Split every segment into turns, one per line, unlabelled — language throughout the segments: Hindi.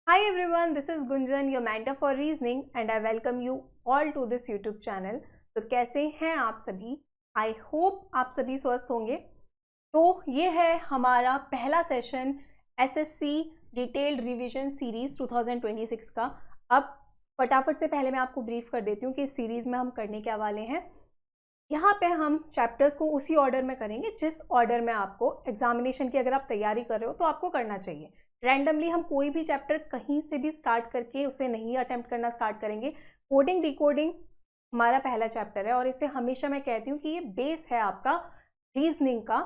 Hi everyone, this is Gunjan, your mentor for reasoning and I welcome you all to this YouTube channel. तो कैसे हैं आप सभी? I hope आप सभी स्वस्थ होंगे। तो ये है हमारा पहला session SSC detailed revision series 2026 का। अब फटाफट से पहले मैं आपको ब्रीफ कर देती हूँ कि इस सीरीज़ में हम करने क्या वाले हैं। यहाँ पे हम चैप्टर्स को उसी ऑर्डर में करेंगे जिस ऑर्डर में आपको एग्जामिनेशन की अगर आप तैयारी कर रहे हो तो आपको करना चाहिए। रैंडमली हम कोई भी चैप्टर कहीं से भी स्टार्ट करके उसे नहीं अटेम्प्ट करना स्टार्ट करेंगे। कोडिंग डिकोडिंग हमारा पहला चैप्टर है और इसे हमेशा मैं कहती हूँ कि ये बेस है आपका रीजनिंग का।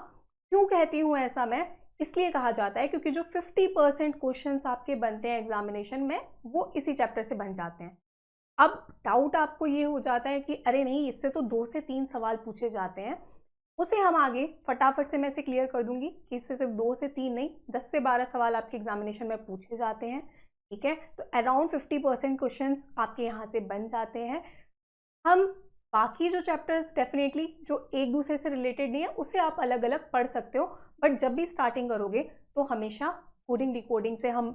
क्यों कहती हूँ ऐसा मैं? इसलिए कहा जाता है क्योंकि जो 50% क्वेश्चंस आपके बनते हैं एग्जामिनेशन में वो इसी चैप्टर से बन जाते हैं। अब डाउट आपको ये हो जाता है कि अरे नहीं, इससे तो 2 से 3 सवाल पूछे जाते हैं, उसे हम आगे फटाफट से मैं इसे क्लियर कर दूंगी कि इससे सिर्फ 2 से 3 नहीं 10 से 12 सवाल आपके एग्जामिनेशन में पूछे जाते हैं। ठीक है, तो अराउंड 50% क्वेश्चंस आपके यहाँ से बन जाते हैं। हम बाकी जो चैप्टर्स डेफिनेटली जो एक दूसरे से रिलेटेड नहीं है उसे आप अलग अलग पढ़ सकते हो, बट जब भी स्टार्टिंग करोगे तो हमेशा कोडिंग डिकोडिंग से हम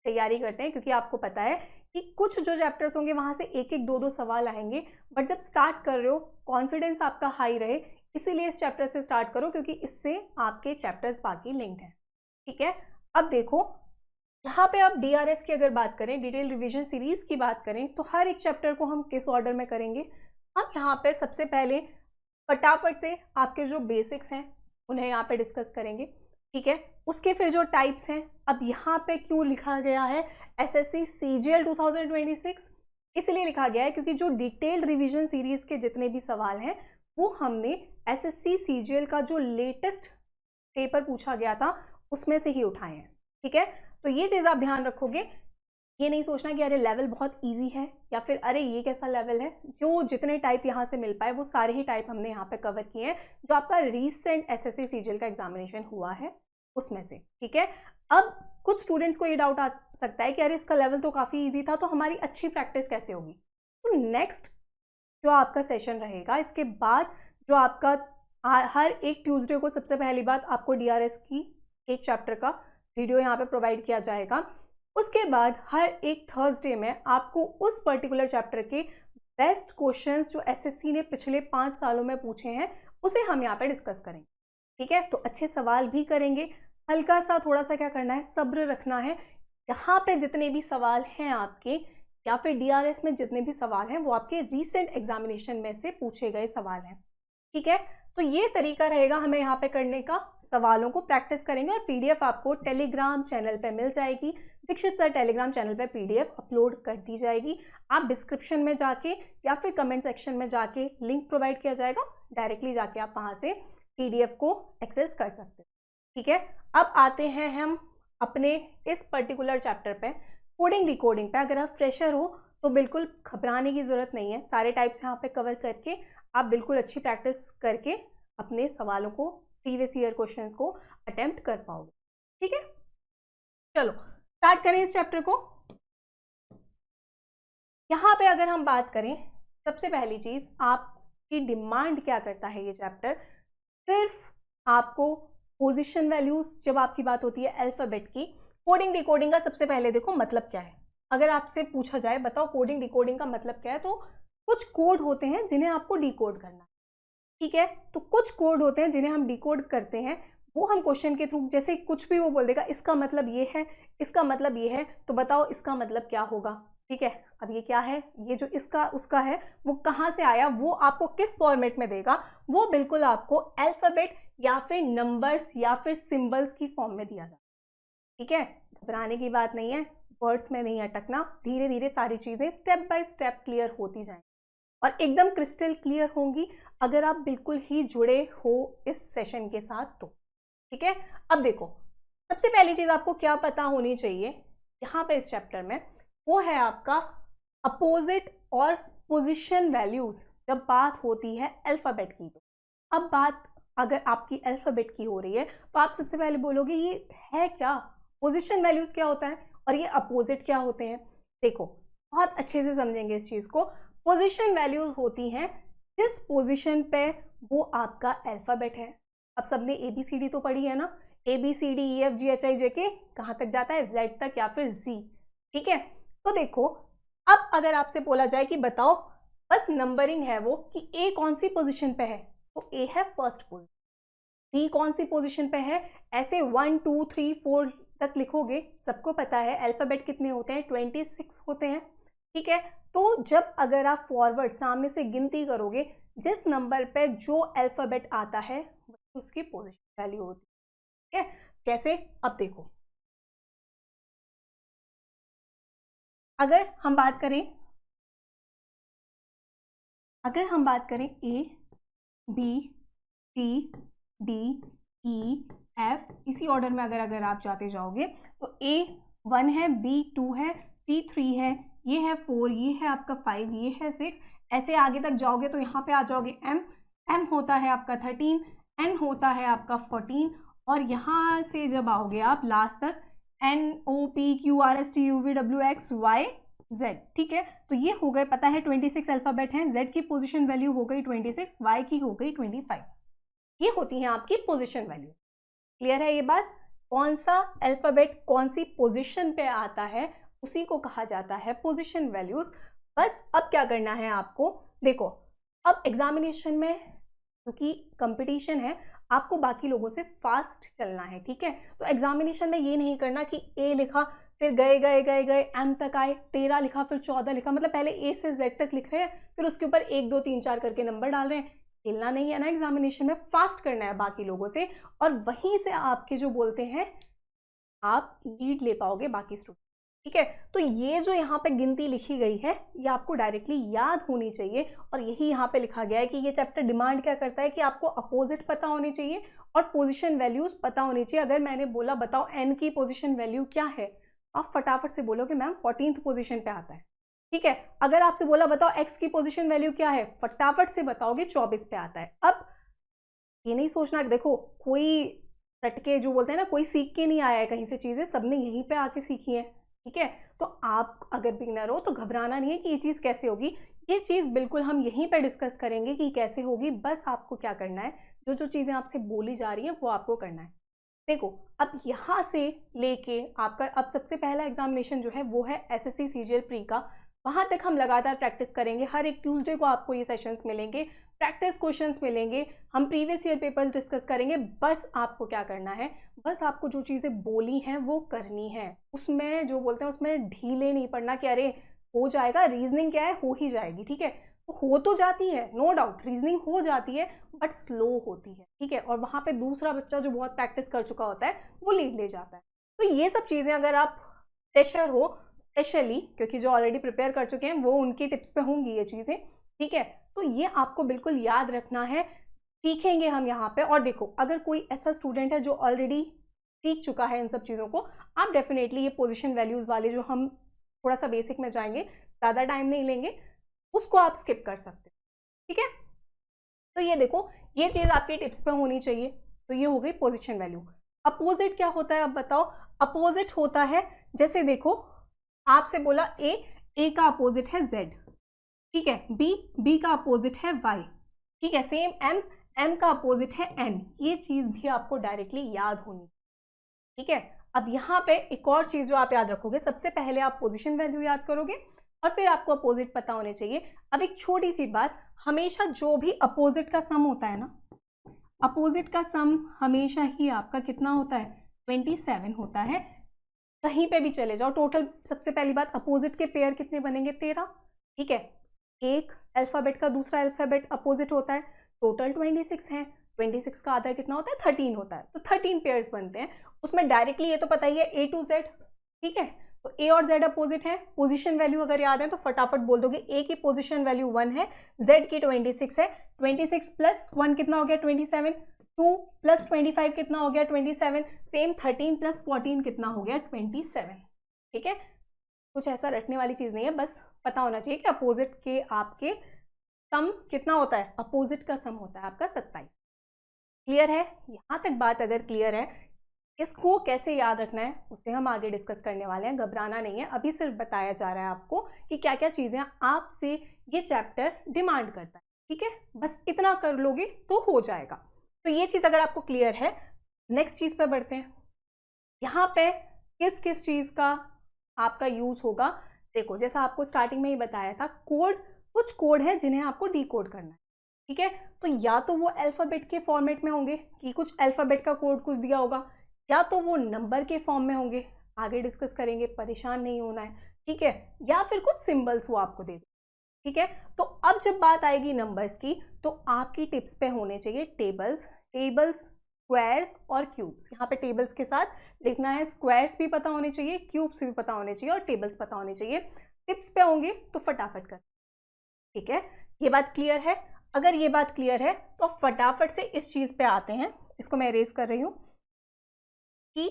तैयारी करते हैं, क्योंकि आपको पता है कि कुछ जो चैप्टर्स होंगे वहाँ से एक एक दो सवाल आएंगे, बट जब स्टार्ट कर रहे हो कॉन्फिडेंस आपका हाई रहे, इसीलिए इस चैप्टर से स्टार्ट करो क्योंकि इससे आपके चैप्टर्स बाकी लिंक्ड हैं। ठीक है, अब देखो यहाँ पे आप DRS की अगर बात करें, डिटेल रिवीजन सीरीज की बात करें, तो हर एक चैप्टर को हम किस ऑर्डर में करेंगे। हम यहाँ पे सबसे पहले फटाफट से आपके जो बेसिक्स हैं उन्हें यहाँ पे डिस्कस करेंगे। ठीक है, उसके फिर जो टाइप्स हैं, अब यहाँ पे क्यों लिखा गया है SSC CGL 2026, इसलिए लिखा गया है क्योंकि जो डिटेल्ड रिवीजन सीरीज के जितने भी सवाल हैं वो हमने SSC CGL का जो लेटेस्ट पेपर पूछा गया था उसमें से ही उठाए हैं। ठीक है, तो ये चीज़ आप ध्यान रखोगे। ये नहीं सोचना कि अरे लेवल बहुत इजी है या फिर अरे ये कैसा लेवल है। जो जितने टाइप यहाँ से मिल पाए वो सारे ही टाइप हमने यहाँ पे कवर किए हैं जो आपका रीसेंट SSC CGL का एग्जामिनेशन हुआ है उसमें से। ठीक है, अब कुछ स्टूडेंट्स को ये डाउट आ सकता है कि अरे इसका लेवल तो काफ़ी इजी था, तो हमारी अच्छी प्रैक्टिस कैसे होगी। तो नेक्स्ट जो आपका सेशन रहेगा इसके बाद जो आपका हर एक ट्यूसडे को सबसे पहली बात आपको DRS की एक चैप्टर का वीडियो यहाँ पे प्रोवाइड किया जाएगा। उसके बाद हर एक थर्सडे में आपको उस पर्टिकुलर चैप्टर के बेस्ट क्वेश्चंस जो SSC ने पिछले 5 सालों में पूछे हैं उसे हम यहाँ पे डिस्कस करेंगे। ठीक है, तो अच्छे सवाल भी करेंगे, हल्का सा थोड़ा सा क्या करना है, सब्र रखना है। यहाँ पे जितने भी सवाल हैं आपके या फिर DRS में जितने भी सवाल हैं वो आपके रीसेंट एग्जामिनेशन में से पूछे गए सवाल हैं। ठीक है, तो ये तरीका रहेगा हमें यहाँ पे करने का, सवालों को प्रैक्टिस करेंगे और PDF आपको टेलीग्राम चैनल पे मिल जाएगी। दीक्षित सर टेलीग्राम चैनल पे PDF अपलोड कर दी जाएगी। आप डिस्क्रिप्शन में जाके या फिर कमेंट सेक्शन में जाके लिंक प्रोवाइड किया जाएगा, डायरेक्टली जाके आप वहाँ से PDF को एक्सेस कर सकते हैं। ठीक है, अब आते हैं हम अपने इस पर्टिकुलर चैप्टर पे, कोडिंग डिकोडिंग पे। अगर आप फ्रेशर हो तो बिल्कुल घबराने की ज़रूरत नहीं है, सारे टाइप्स यहाँ पे कवर करके आप बिल्कुल अच्छी प्रैक्टिस करके अपने सवालों को, प्रीवियस ईयर क्वेश्चंस को अटेम्प्ट कर पाओगे। ठीक है, चलो स्टार्ट करें इस चैप्टर को। यहाँ पे अगर हम बात करें, सबसे पहली चीज़ आपकी डिमांड क्या करता है ये चैप्टर, सिर्फ आपको पोजीशन वैल्यूज जब आपकी बात होती है अल्फाबेट की। कोडिंग डिकोडिंग का सबसे पहले देखो मतलब क्या है। अगर आपसे पूछा जाए बताओ कोडिंग डिकोडिंग का मतलब क्या है, तो कुछ कोड होते हैं जिन्हें आपको डिकोड करना है। ठीक है, तो कुछ कोड होते हैं जिन्हें हम डिकोड करते हैं, वो हम क्वेश्चन के थ्रू, जैसे कुछ भी वो बोल देगा इसका मतलब ये है, इसका मतलब ये है, तो बताओ इसका मतलब क्या होगा। ठीक है, अब ये क्या है, ये जो इसका उसका है वो कहाँ से आया, वो आपको किस फॉर्मेट में देगा, वो बिल्कुल आपको अल्फाबेट या फिर नंबर्स या फिर सिंबल्स की फॉर्म में दिया जाता है। ठीक है, घबराने की बात नहीं है, वर्ड्स में नहीं अटकना, धीरे धीरे सारी चीज़ें स्टेप बाय स्टेप क्लियर होती जाएंगी और एकदम क्रिस्टल क्लियर होंगी अगर आप बिल्कुल ही जुड़े हो इस सेशन के साथ तो। ठीक है, अब देखो सबसे पहली चीज़ आपको क्या पता होनी चाहिए यहाँ पे इस चैप्टर में, वो है आपका अपोजिट और पोजीशन वैल्यूज जब बात होती है अल्फ़ाबेट की। तो अब बात अगर आपकी अल्फ़ाबेट की हो रही है तो आप सबसे पहले बोलोगे ये है क्या, पोजीशन वैल्यूज क्या होता है और ये अपोजिट क्या होते हैं। देखो बहुत अच्छे से समझेंगे इस चीज़ को। पोजीशन वैल्यूज होती हैं जिस पोजीशन पे वो आपका अल्फ़ाबेट है। अब सबने ABCD तो पढ़ी है ना, ABCDEFGHIJK कहाँ तक जाता है, Z तक या फिर Z। ठीक है, तो देखो अब अगर आपसे बोला जाए कि बताओ, बस नंबरिंग है वो कि A कौन सी पोजीशन पे है, तो A है फर्स्ट पोजीशन, B कौन सी पोजीशन पे है, ऐसे 1 2 3 4 तक लिखोगे। सबको पता है अल्फाबेट कितने होते हैं, 26 होते हैं। ठीक है, तो जब अगर आप फॉरवर्ड सामने से गिनती करोगे, जिस नंबर पे जो अल्फाबेट आता है उसकी पोजीशन वैल्यू होती है। ठीक है, कैसे, अब देखो अगर हम बात करें A B C D E F, इसी ऑर्डर में अगर आप जाते जाओगे तो A 1 है, B 2 है, C 3 है, ये है 4, ये है आपका 5, ये है 6, ऐसे आगे तक जाओगे तो यहाँ पे आ जाओगे M होता है आपका 13, N होता है आपका 14, और यहाँ से जब आओगे आप लास्ट तक N O P Q R S T U V W X Y Z। ठीक है, तो ये हो गए, पता है 26 अल्फाबेट हैं, Z की पोजीशन वैल्यू हो गई 26, Y की हो गई 25। ये होती है आपकी पोजीशन वैल्यू। क्लियर है ये बात, कौन सा अल्फाबेट कौन सी पोजीशन पे आता है उसी को कहा जाता है पोजीशन वैल्यूज। बस अब क्या करना है आपको, देखो अब एग्जामिनेशन में क्योंकि कंपटीशन है, आपको बाकी लोगों से फास्ट चलना है। ठीक है, तो एग्जामिनेशन में ये नहीं करना कि ए लिखा फिर गए गए गए गए एम तक आए, 13 लिखा फिर 14 लिखा, मतलब पहले ए से जेड तक लिख रहे हैं फिर उसके ऊपर 1 2 3 4 करके नंबर डाल रहे हैं। खेलना नहीं है ना, एग्जामिनेशन में फास्ट करना है बाकी लोगों से, और वहीं से आपके जो बोलते हैं आप लीड ले पाओगे बाकी स्टूडेंट। ठीक है, तो ये जो यहाँ पे गिनती लिखी गई है ये आपको डायरेक्टली याद होनी चाहिए, और यही यहाँ पे लिखा गया है कि ये चैप्टर डिमांड क्या करता है कि आपको अपोजिट पता होनी चाहिए और पोजीशन वैल्यूज पता होनी चाहिए। अगर मैंने बोला बताओ एन की पोजीशन वैल्यू क्या है, आप फटाफट से बोलोगे मैम 14th पोजीशन पे आता है। ठीक है, अगर आपसे बोला बताओ एक्स की पोजीशन वैल्यू क्या है, फटाफट से बताओगे 24 पे आता है। अब ये नहीं सोचना, देखो कोई रटके जो बोलते हैं ना, कोई सीख के नहीं आया है कहीं से चीजें, सबने यहीं पे आके सीखी है। ठीक है, तो आप अगर बिगिनर हो तो घबराना नहीं है कि ये चीज कैसे होगी, ये चीज बिल्कुल हम यहीं पे डिस्कस करेंगे कि कैसे होगी। बस आपको क्या करना है, जो जो चीजें आपसे बोली जा रही हैं वो आपको करना है। देखो अब यहाँ से लेके आपका अब सबसे पहला एग्जामिनेशन जो है वो है एसएससी सीजीएल प्री का। वहाँ तक हम लगातार प्रैक्टिस करेंगे, हर एक ट्यूसडे को आपको ये सेशंस मिलेंगे, प्रैक्टिस क्वेश्चंस मिलेंगे, हम प्रीवियस ईयर पेपर्स डिस्कस करेंगे। बस आपको क्या करना है, बस आपको जो चीज़ें बोली हैं वो करनी है, उसमें जो बोलते हैं उसमें ढीले नहीं पड़ना कि अरे हो जाएगा, रीजनिंग क्या है हो ही जाएगी। ठीक है, तो हो तो जाती है नो डाउट, रीजनिंग हो जाती है बट स्लो होती है। ठीक है, और वहाँ पे दूसरा बच्चा जो बहुत प्रैक्टिस कर चुका होता है वो लीड ले जाता है। तो ये सब चीज़ें अगर आप फ्रेशर हो स्पेशली, क्योंकि जो ऑलरेडी प्रिपेयर कर चुके हैं वो उनकी टिप्स पे होंगी ये चीज़ें। ठीक है, तो ये आपको बिल्कुल याद रखना है, सीखेंगे हम यहाँ पे। और देखो अगर कोई ऐसा स्टूडेंट है जो ऑलरेडी सीख चुका है इन सब चीज़ों को, आप डेफिनेटली ये पोजीशन वैल्यूज़ वाले जो हम थोड़ा सा बेसिक में जाएंगे, ज़्यादा टाइम नहीं लेंगे, उसको आप स्किप कर सकते हैं। ठीक है, तो ये देखो ये चीज़ आपके टिप्स पे होनी चाहिए। तो ये हो गई पोजीशन वैल्यू। अपोजिट क्या होता है अब बताओ, अपोजिट होता है जैसे देखो आपसे बोला ए का अपोजिट है जेड, ठीक है, बी का अपोजिट है वाई, ठीक है, सेम एम का अपोजिट है एन। ये चीज भी आपको डायरेक्टली याद होनी। ठीक है, अब यहाँ पे एक और चीज जो आप याद रखोगे, सबसे पहले आप पोजीशन वैल्यू याद करोगे और फिर आपको अपोजिट पता होने चाहिए। अब एक छोटी सी बात, हमेशा जो भी अपोजिट का सम होता है ना, अपोजिट का सम हमेशा ही आपका कितना होता है, 27 होता है। कहीं पे भी चले जाओ टोटल, सबसे पहली बात अपोजिट के पेयर कितने बनेंगे, 13। ठीक है, एक अल्फाबेट का दूसरा अल्फाबेट अपोजिट होता है, टोटल 26 है, 26 का आधा कितना होता है, 13 होता है, तो 13 पेयर्स बनते हैं। उसमें डायरेक्टली ये तो पता ही है A to Z। ठीक है, तो A और Z अपोजिट है, पोजीशन वैल्यू अगर याद है तो फटाफट बोल दोगे। A की पोजीशन वैल्यू 1 है, Z की 26 है, 26 प्लस 1 कितना हो गया, 27, 2 प्लस 25 कितना हो गया, 27, सेम 13 प्लस 14 कितना हो गया, 27। ठीक है, कुछ ऐसा रटने वाली चीज नहीं है, बस पता होना चाहिए कि अपोजिट के आपके सम कितना होता है, अपोजिट का सम होता है आपका 27। क्लियर है, यहाँ तक बात अगर क्लियर है, इसको कैसे याद रखना है उसे हम आगे डिस्कस करने वाले हैं, घबराना नहीं है। अभी सिर्फ बताया जा रहा है आपको कि क्या क्या चीजें आपसे ये चैप्टर डिमांड करता है। ठीक है, बस इतना कर लोगे तो हो जाएगा। तो ये चीज अगर आपको क्लियर है, नेक्स्ट चीज़ पे बढ़ते हैं। यहाँ पे किस किस चीज़ का आपका यूज़ होगा, देखो जैसा आपको स्टार्टिंग में ही बताया था, कोड, कुछ कोड है जिन्हें आपको डिकोड करना है, ठीक है। तो या तो वो अल्फ़ाबेट के फॉर्मेट में होंगे कि कुछ अल्फ़ाबेट का कोड कुछ दिया होगा, या तो वो नंबर के फॉर्म में होंगे, आगे डिस्कस करेंगे, परेशान नहीं होना है, ठीक है, या फिर कुछ सिंबल्स वो आपको दे दें, ठीक है। तो अब जब बात आएगी नंबर्स की, तो आपकी टिप्स पे होने चाहिए टेबल्स, स्क्वायर्स और क्यूब्स। यहाँ पे टेबल्स के साथ लिखना है, स्क्वायर्स भी पता होने चाहिए, क्यूब्स भी पता होने चाहिए और टेबल्स पता होने चाहिए। टिप्स पे होंगे तो फटाफट कर, ठीक है। ये बात क्लियर है? अगर ये बात क्लियर है तो फटाफट से इस चीज़ पे आते हैं, इसको मैं इरेज कर रही हूँ, कि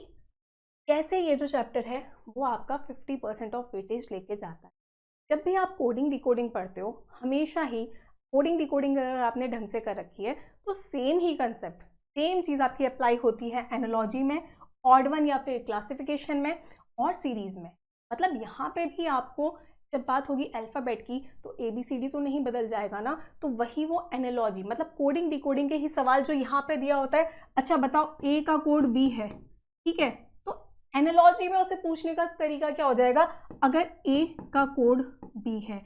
कैसे ये जो चैप्टर है वो आपका 50% ऑफ वेटेज लेके जाता है। जब भी आप कोडिंग डिकोडिंग पढ़ते हो, हमेशा ही कोडिंग डिकोडिंग अगर आपने ढंग से कर रखी है तो सेम ही कंसेप्ट, सेम चीज़ आपकी अप्लाई होती है एनालॉजी में, ऑड वन या फिर क्लासिफिकेशन में और सीरीज़ में। मतलब यहाँ पे भी आपको जब बात होगी अल्फ़ाबेट की तो ABCD तो नहीं बदल जाएगा ना, तो वही वो एनालॉजी, मतलब कोडिंग डिकोडिंग के ही सवाल जो यहाँ पे दिया होता है, अच्छा बताओ A का कोड B है, ठीक है, तो एनालॉजी में उसे पूछने का तरीका क्या हो जाएगा, अगर A का कोड B है,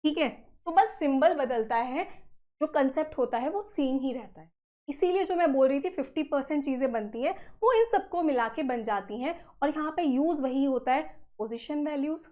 ठीक है, तो बस सिंबल बदलता है, जो कंसेप्ट होता है वो सेम ही रहता है। इसीलिए जो मैं बोल रही थी 50% चीज़ें बनती हैं वो इन सबको मिला के बन जाती हैं। और यहाँ पे यूज़ वही होता है, पोजीशन वैल्यूज़,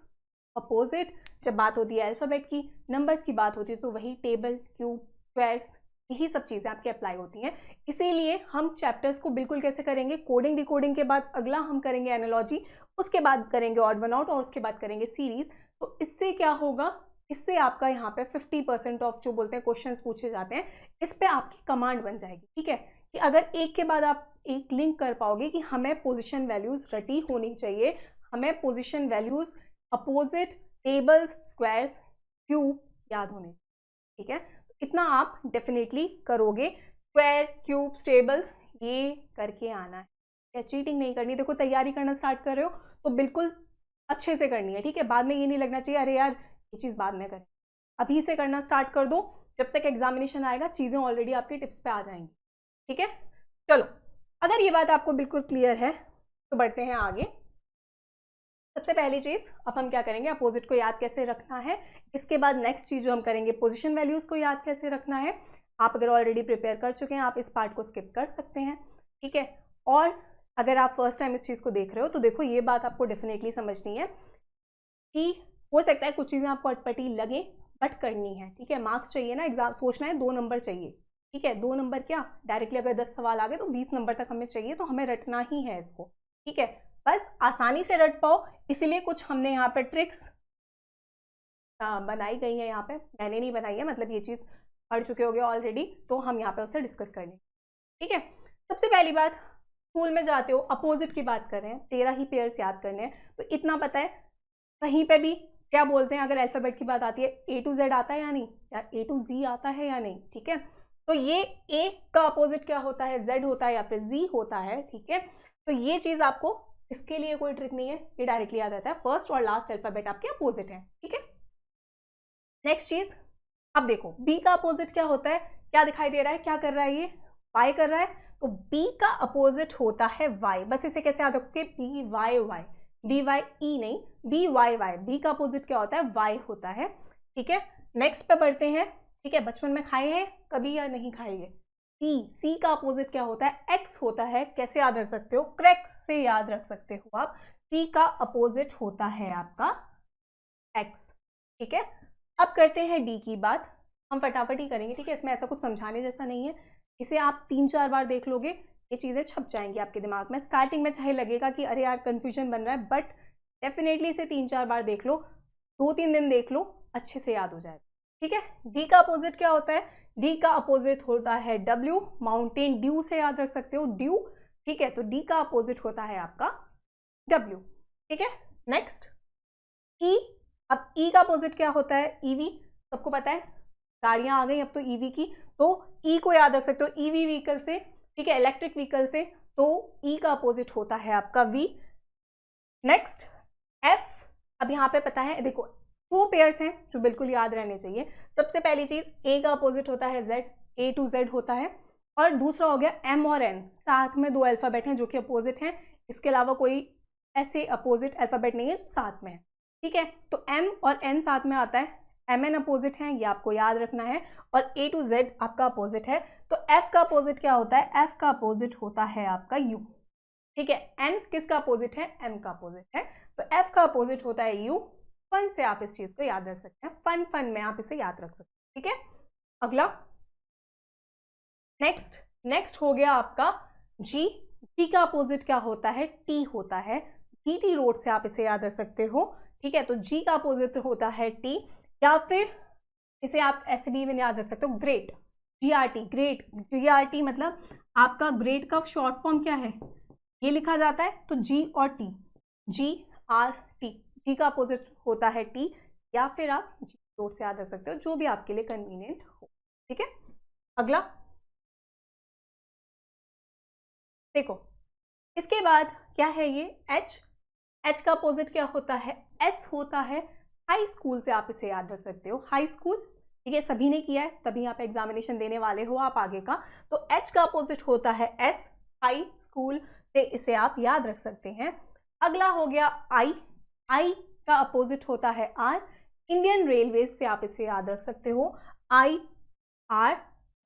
अपोजिट, जब बात होती है अल्फ़ाबेट की, नंबर्स की बात होती है तो वही टेबल, क्यूब, स्क्वायर्स, यही सब चीज़ें आपकी अप्लाई होती हैं। इसीलिए हम चैप्टर्स को बिल्कुल कैसे करेंगे, कोडिंग डिकोडिंग के बाद अगला हम करेंगे एनालॉजी, उसके बाद करेंगे ऑड वन आउट और उसके बाद करेंगे सीरीज़। तो इससे क्या होगा, इससे आपका यहाँ पे 50% ऑफ जो बोलते हैं क्वेश्चंस पूछे जाते हैं, इस पे आपकी कमांड बन जाएगी, ठीक है, कि अगर एक के बाद आप एक लिंक कर पाओगे कि हमें पोजीशन वैल्यूज़ रटी होनी चाहिए, हमें position values, opposite, tables, squares, cube याद होने, ठीक है, इतना आप डेफिनेटली करोगे। स्क्वायर, क्यूब्स, टेबल्स ये करके आना है, या चीटिंग नहीं करनी। देखो तैयारी करना स्टार्ट कर रहे हो तो बिल्कुल अच्छे से करनी है, ठीक है, बाद में ये नहीं लगना चाहिए अरे यार ये चीज़ बाद में करें, अभी से करना स्टार्ट कर दो, जब तक एग्जामिनेशन आएगा चीज़ें ऑलरेडी आपकी टिप्स पे आ जाएंगी, ठीक है। चलो, अगर ये बात आपको बिल्कुल क्लियर है तो बढ़ते हैं आगे। सबसे पहली चीज़, अब हम क्या करेंगे, अपोजिट को याद कैसे रखना है। इसके बाद नेक्स्ट चीज़ जो हम करेंगे, पोजीशन वैल्यूज़ को याद कैसे रखना है। आप अगर ऑलरेडी प्रिपेयर कर चुके हैं आप इस पार्ट को स्किप कर सकते हैं, ठीक है। और अगर आप फर्स्ट टाइम इस चीज़ को देख रहे हो तो देखो ये बात आपको डेफिनेटली समझनी है कि हो सकता है कुछ चीज़ें आपको अटपटी लगे बट करनी है, ठीक है। मार्क्स चाहिए ना, एग्जाम सोचना है 2 नंबर चाहिए, ठीक है, 2 नंबर क्या, डायरेक्टली अगर 10 सवाल आ गए तो 20 नंबर तक हमें चाहिए, तो हमें रटना ही है इसको, ठीक है, बस आसानी से रट पाओ। इसीलिए कुछ हमने यहाँ पर ट्रिक्स बनाई गई है, यहाँ पे मैंने नहीं बनाई है, मतलब ये चीज़ पढ़ चुके होगे ऑलरेडी, तो हम यहाँ पे उससे डिस्कस कर लेंगे, ठीक है। सबसे पहली बात, स्कूल में जाते हो, अपोजिट की बात कर रहे हैं, 13 ही पेयर्स याद करने हैं, तो इतना पता है कहीं पे भी क्या बोलते हैं, अगर अल्फ़ाबेट की बात आती है A to Z आता है या नहीं, या A to Z आता है या नहीं, ठीक है, तो ये A का अपोजिट क्या होता है, Z होता है या फिर Z होता है, ठीक है। तो ये चीज़ आपको, इसके लिए कोई ट्रिक नहीं है, ये डायरेक्टली याद आता है, फर्स्ट और लास्ट अल्फ़ाबेट आपके अपोजिट है, ठीक है। नेक्स्ट चीज़, अब देखो B का अपोजिट क्या होता है, क्या दिखाई दे रहा है, क्या कर रहा है ये, Y कर रहा है, तो B का अपोजिट होता है Y। बस इसे कैसे याद रखोगे, BYY, BYE नहीं, BYY, B का अपोजिट क्या होता है, Y होता है, ठीक है। नेक्स्ट पे बढ़ते हैं, ठीक है, बचपन में खाए हैं कभी या नहीं खाएंगे, C का अपोजिट क्या होता है, X होता है, कैसे याद रख सकते हो, क्रैक्स से याद रख सकते हो आप, C का अपोजिट होता है आपका X, ठीक है। अब करते हैं D की बात, हम फटाफट ही करेंगे, ठीक है, इसमें ऐसा कुछ समझाने जैसा नहीं है, इसे आप 3-4 बार देख लोगे, ये चीज़ें छप जाएंगी आपके दिमाग में। स्टार्टिंग में चाहे लगेगा कि अरे यार कन्फ्यूजन बन रहा है, बट डेफिनेटली इसे 3-4 बार देख लो, 2-3 दिन देख लो, अच्छे से याद हो जाएगा, ठीक है। डी का अपोजिट क्या होता है, डी का अपोजिट होता है डब्ल्यू, माउंटेन ड्यू से याद रख सकते हो, ड्यू, ठीक है, तो डी का अपोजिट होता है आपका डब्ल्यू, ठीक है। नेक्स्ट ई, अब ई का अपोजिट क्या होता है, ईवी, सबको पता है, गाड़ियां आ गई अब तो ईवी की, तो ई को याद रख सकते हो ईवी व्हीकल से, ठीक है, इलेक्ट्रिक व्हीकल से, तो ई का अपोजिट होता है आपका वी। नेक्स्ट एफ, अब यहाँ पे पता है, देखो 2 पेयर्स हैं जो बिल्कुल याद रहने चाहिए। सबसे पहली चीज, ए का अपोजिट होता है जेड, A to Z होता है, और दूसरा हो गया एम और एन, साथ में दो अल्फ़ाबेट हैं जो कि अपोजिट हैं, इसके अलावा कोई ऐसे अपोजिट अल्फ़ाबेट नहीं है जो साथ में है, ठीक है। तो एम और एन साथ में आता है, एम एन अपोजिट है, ये आपको याद रखना है, और ए टू जेड आपका अपोजिट है। तो एफ का अपोजिट क्या होता है, एफ का अपोजिट होता है आपका यू, ठीक है। एन किसका अपोजिट है, एम का अपोजिट है, तो एफ का अपोजिट होता है यू। फन से आप इस चीज को याद रख सकते हैं, फन में आप इसे याद रख सकते हैं, ठीक है। अगला नेक्स्ट हो गया आपका जी। जी का अपोजिट क्या होता है, टी होता है, टी रोड से आप इसे याद रख सकते हो, ठीक है। तो जी का अपोजिट होता है टी, या फिर इसे आप ऐसे भी याद रख सकते हो, ग्रेट, GRT, ग्रेट, GRT मतलब आपका ग्रेट का शॉर्ट फॉर्म क्या है, ये लिखा जाता है, तो जी और टी, GRT, जी का अपोजिट होता है टी, या फिर आप जी रोड से याद रख सकते हो, जो भी आपके लिए कन्वीनियंट हो, ठीक है। अगला देखो, इसके बाद क्या है ये एच का अपोजिट क्या होता है, एस होता है, हाई स्कूल से आप इसे याद रख सकते हो, हाई स्कूल, ठीक है। सभी ने किया है, तभी आप एग्जामिनेशन देने वाले हो आप आगे का, तो एच का अपोजिट होता है एस, हाई स्कूल से इसे आप याद रख सकते हैं। अगला हो गया आई का अपोजिट होता है आर, इंडियन रेलवे से आप इसे याद रख सकते हो, IR,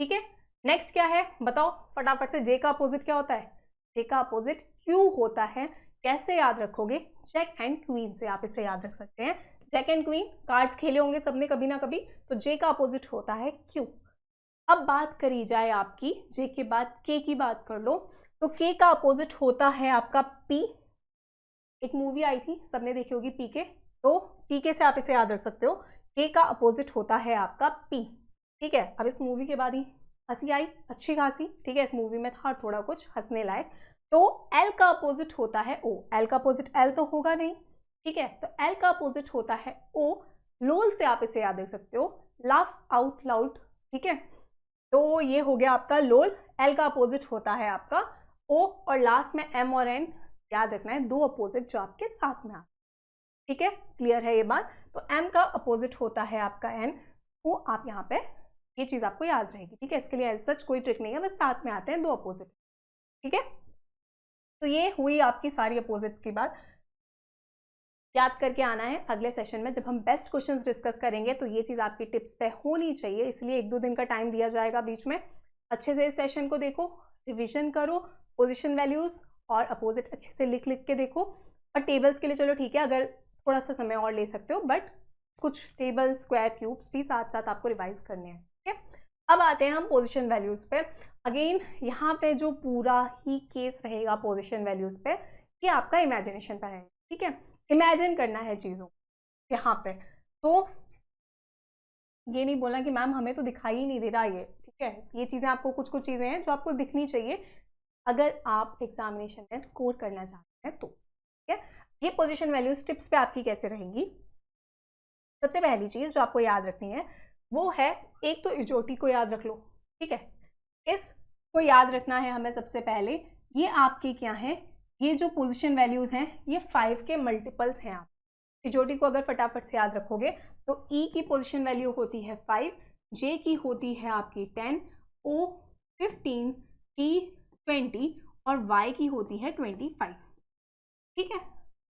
ठीक है। नेक्स्ट क्या है बताओ फटाफट से, जे का अपोजिट क्या होता है, जे का अपोजिट क्यू होता है, कैसे याद रखोगे, जैक एंड क्वीन से आप इसे याद रख सकते हैं। जैक एंड क्वीन कार्ड्स खेले होंगे सबने कभी ना कभी, तो जे का अपोजिट होता है क्यू। अब बात करी जाए आपकी जे के बाद के की बात कर लो, तो के का अपोजिट होता है आपका पी, एक मूवी आई थी सबने देखी होगी पीके, तो पीके से आप इसे याद रख सकते हो, के का अपोजिट होता है आपका पी, ठीक है। अब इस मूवी के बाद ही हंसी आई अच्छी खासी, ठीक है, इस मूवी में था थोड़ा कुछ हंसने लायक। तो एल का अपोजिट होता है ओ, एल का अपोजिट एल तो होगा नहीं, ठीक है, तो एल का अपोजिट होता है ओ, लोल से आप इसे याद रख सकते हो, लाफ आउट लाउड, ठीक है। तो ये हो गया आपका लोल, एल का अपोजिट होता है आपका ओ, और लास्ट में एम और एन याद रखना है, दो अपोजिट जो आपके साथ में आते, ठीक है, क्लियर है ये बात। तो एम का अपोजिट होता है आपका एन, वो आप यहाँ पे ये चीज आपको याद रहेगी, ठीक है। इसके लिए सच कोई ट्रिक नहीं है, बस साथ में आते हैं दो अपोजिट, ठीक है। तो ये हुई आपकी सारी अपोजिट्स की बात, याद करके आना है। अगले सेशन में जब हम बेस्ट क्वेश्चंस डिस्कस करेंगे तो ये चीज़ आपकी टिप्स पे होनी चाहिए, इसलिए 1-2 दिन का टाइम दिया जाएगा बीच में। अच्छे से इस सेशन को देखो, रिवीजन करो, पोजीशन वैल्यूज और अपोजिट अच्छे से लिख के देखो, और टेबल्स के लिए चलो ठीक है अगर थोड़ा सा समय और ले सकते हो, बट कुछ टेबल स्क्वायर क्यूब्स भी साथ साथ आपको रिवाइज करने हैं, ठीक है। अब आते हैं हम पोजिशन वैल्यूज पे। अगेन यहाँ पे जो पूरा ही केस रहेगा पोजिशन वैल्यूज पे, ये आपका इमेजिनेशन पर रहेगा, ठीक है। इमेजिन करना है चीज़ों यहाँ पे, तो ये नहीं बोलना कि मैम हमें तो दिखाई ही नहीं दे रहा ये, ठीक है। ये चीज़ें आपको कुछ चीज़ें हैं जो आपको दिखनी चाहिए अगर आप एग्जामिनेशन में स्कोर करना चाहते हैं तो, ठीक है। ये पोजीशन वैल्यूज टिप्स पे आपकी कैसे रहेंगी, सबसे पहली चीज़ जो आपको याद रखनी है वो है, एक तो इजोटी को याद रख लो, ठीक है। इसको याद रखना है हमें सबसे पहले, ये आपके क्या है, ये जो पोजीशन वैल्यूज हैं ये 5 के मल्टीपल्स हैं। आप इजोटी को अगर फटाफट से याद रखोगे तो ई की पोजीशन वैल्यू होती है 5, जे की होती है आपकी 10, ओ 15, टी 20 और वाई की होती है 25, ठीक है।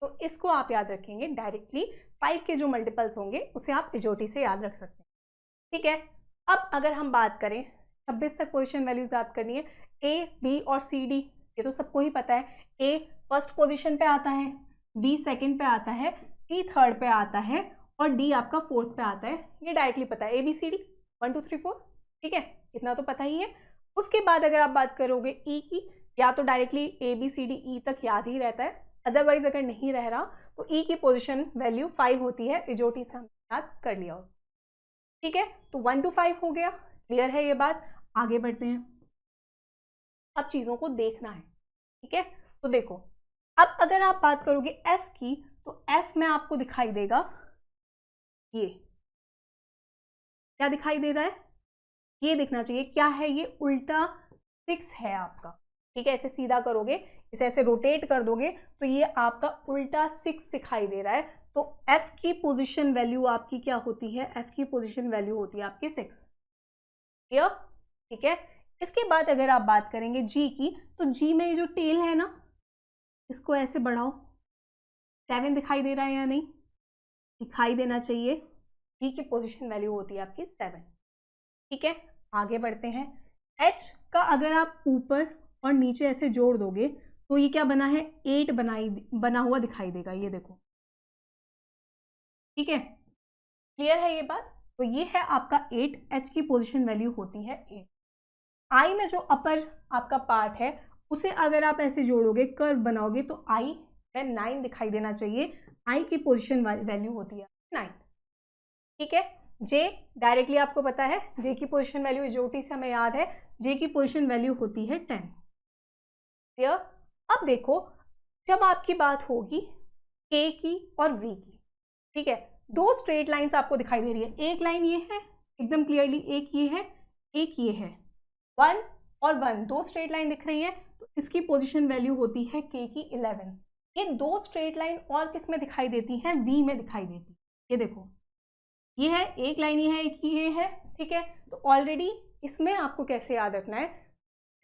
तो इसको आप याद रखेंगे डायरेक्टली, 5 के जो मल्टीपल्स होंगे उसे आप इजोटी से याद रख सकते हैं, ठीक है। अब अगर हम बात करें 26 तक पोजीशन वैल्यूज याद करनी है, ए बी और सी डी ये तो सबको ही पता है, ए फर्स्ट पोजीशन पे आता है, बी सेकंड पे आता है, सी थर्ड पे आता है और डी आपका फोर्थ पे आता है, ये डायरेक्टली पता है, ए बी सी डी 1 2 3 4, ठीक है, इतना तो पता ही है। उसके बाद अगर आप बात करोगे ई की, या तो directly A B C D E तक याद ही रहता है, अदरवाइज अगर नहीं रह रहा तो ई की पोजीशन वैल्यू 5 होती है, इजोटी से हम याद कर लिया उसको, ठीक है। तो 1 to 5 हो गया, क्लियर है ये बात। आगे बढ़ते हैं, अब चीज़ों को देखना है, ठीक है। तो देखो अब अगर आप बात करोगे एफ की, तो एफ में आपको दिखाई देगा ये क्या दिखाई दे रहा है, ये दिखना चाहिए क्या है, ये उल्टा 6 है आपका, ठीक है। ऐसे सीधा करोगे, इसे ऐसे रोटेट कर दोगे तो ये आपका उल्टा 6 दिखाई दे रहा है। तो एफ की पोजीशन वैल्यू आपकी क्या होती है, एफ की पोजीशन वैल्यू होती है आपकी 6, क्लियर, ठीक है। इसके बाद अगर आप बात करेंगे जी की, तो जी में ये जो टेल है ना, इसको ऐसे बढ़ाओ, 7 दिखाई दे रहा है या नहीं, दिखाई देना चाहिए। जी की पोजीशन वैल्यू होती है आपकी 7। ठीक है, आगे बढ़ते हैं। एच का अगर आप ऊपर और नीचे ऐसे जोड़ दोगे तो ये क्या बना है, 8 बना हुआ दिखाई देगा, ये देखो। ठीक है, क्लियर है ये बात। तो ये है आपका 8, एच की पोजीशन वैल्यू होती है 8। आई में जो अपर आपका पार्ट है उसे अगर आप ऐसे जोड़ोगे, कर्व बनाओगे, तो आई में 9 दिखाई देना चाहिए। आई की पोजीशन वैल्यू होती है 9। ठीक है, जे डायरेक्टली आपको पता है, जे की पोजीशन वैल्यू एजोटी से हमें याद है, जे की पोजीशन वैल्यू होती है 10। क्लियर। अब देखो, जब आपकी बात होगी के की और वी की, ठीक है, दो स्ट्रेट लाइंस आपको दिखाई दे रही है। एक लाइन ये है एकदम क्लियरली, एक ये है, एक ये है, 1 और 1 दो स्ट्रेट लाइन दिख रही है, तो इसकी पोजीशन वैल्यू होती है के की 11। ये दो स्ट्रेट लाइन और किस में दिखाई देती हैं, वी में दिखाई देती है। ये देखो, ये है एक लाइन, ये है एक ये है। ठीक है, तो ऑलरेडी इसमें आपको कैसे याद रखना है,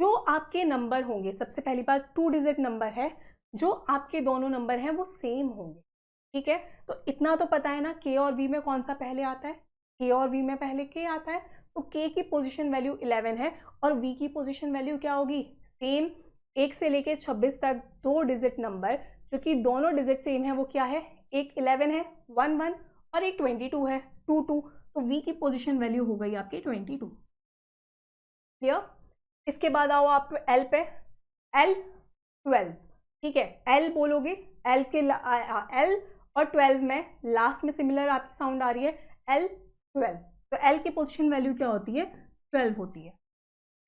जो आपके नंबर होंगे, सबसे पहली बात 2 डिजिट नंबर है, जो आपके दोनों नंबर हैं वो सेम होंगे। ठीक है, तो इतना तो पता है ना, के और वी में कौन सा पहले आता है, के और वी में पहले के आता है, तो के की पोजीशन वैल्यू 11 है और वी की पोजीशन वैल्यू क्या होगी, सेम। 1 से लेके 26 तक 2 डिजिट नंबर जो कि दोनों डिजिट सेम है, वो क्या है, एक 11 है 1 1 और एक 22 है 2 2, तो वी की पोजीशन वैल्यू हो गई आपकी 22। क्लियर। इसके बाद आओ आप एल पे, एल 12। ठीक है, एल बोलोगे, एल के एल और 12 में लास्ट में सिमिलर आपकी साउंड आ रही है, एल 12, तो एल की पोजीशन वैल्यू क्या होती है, 12 होती है।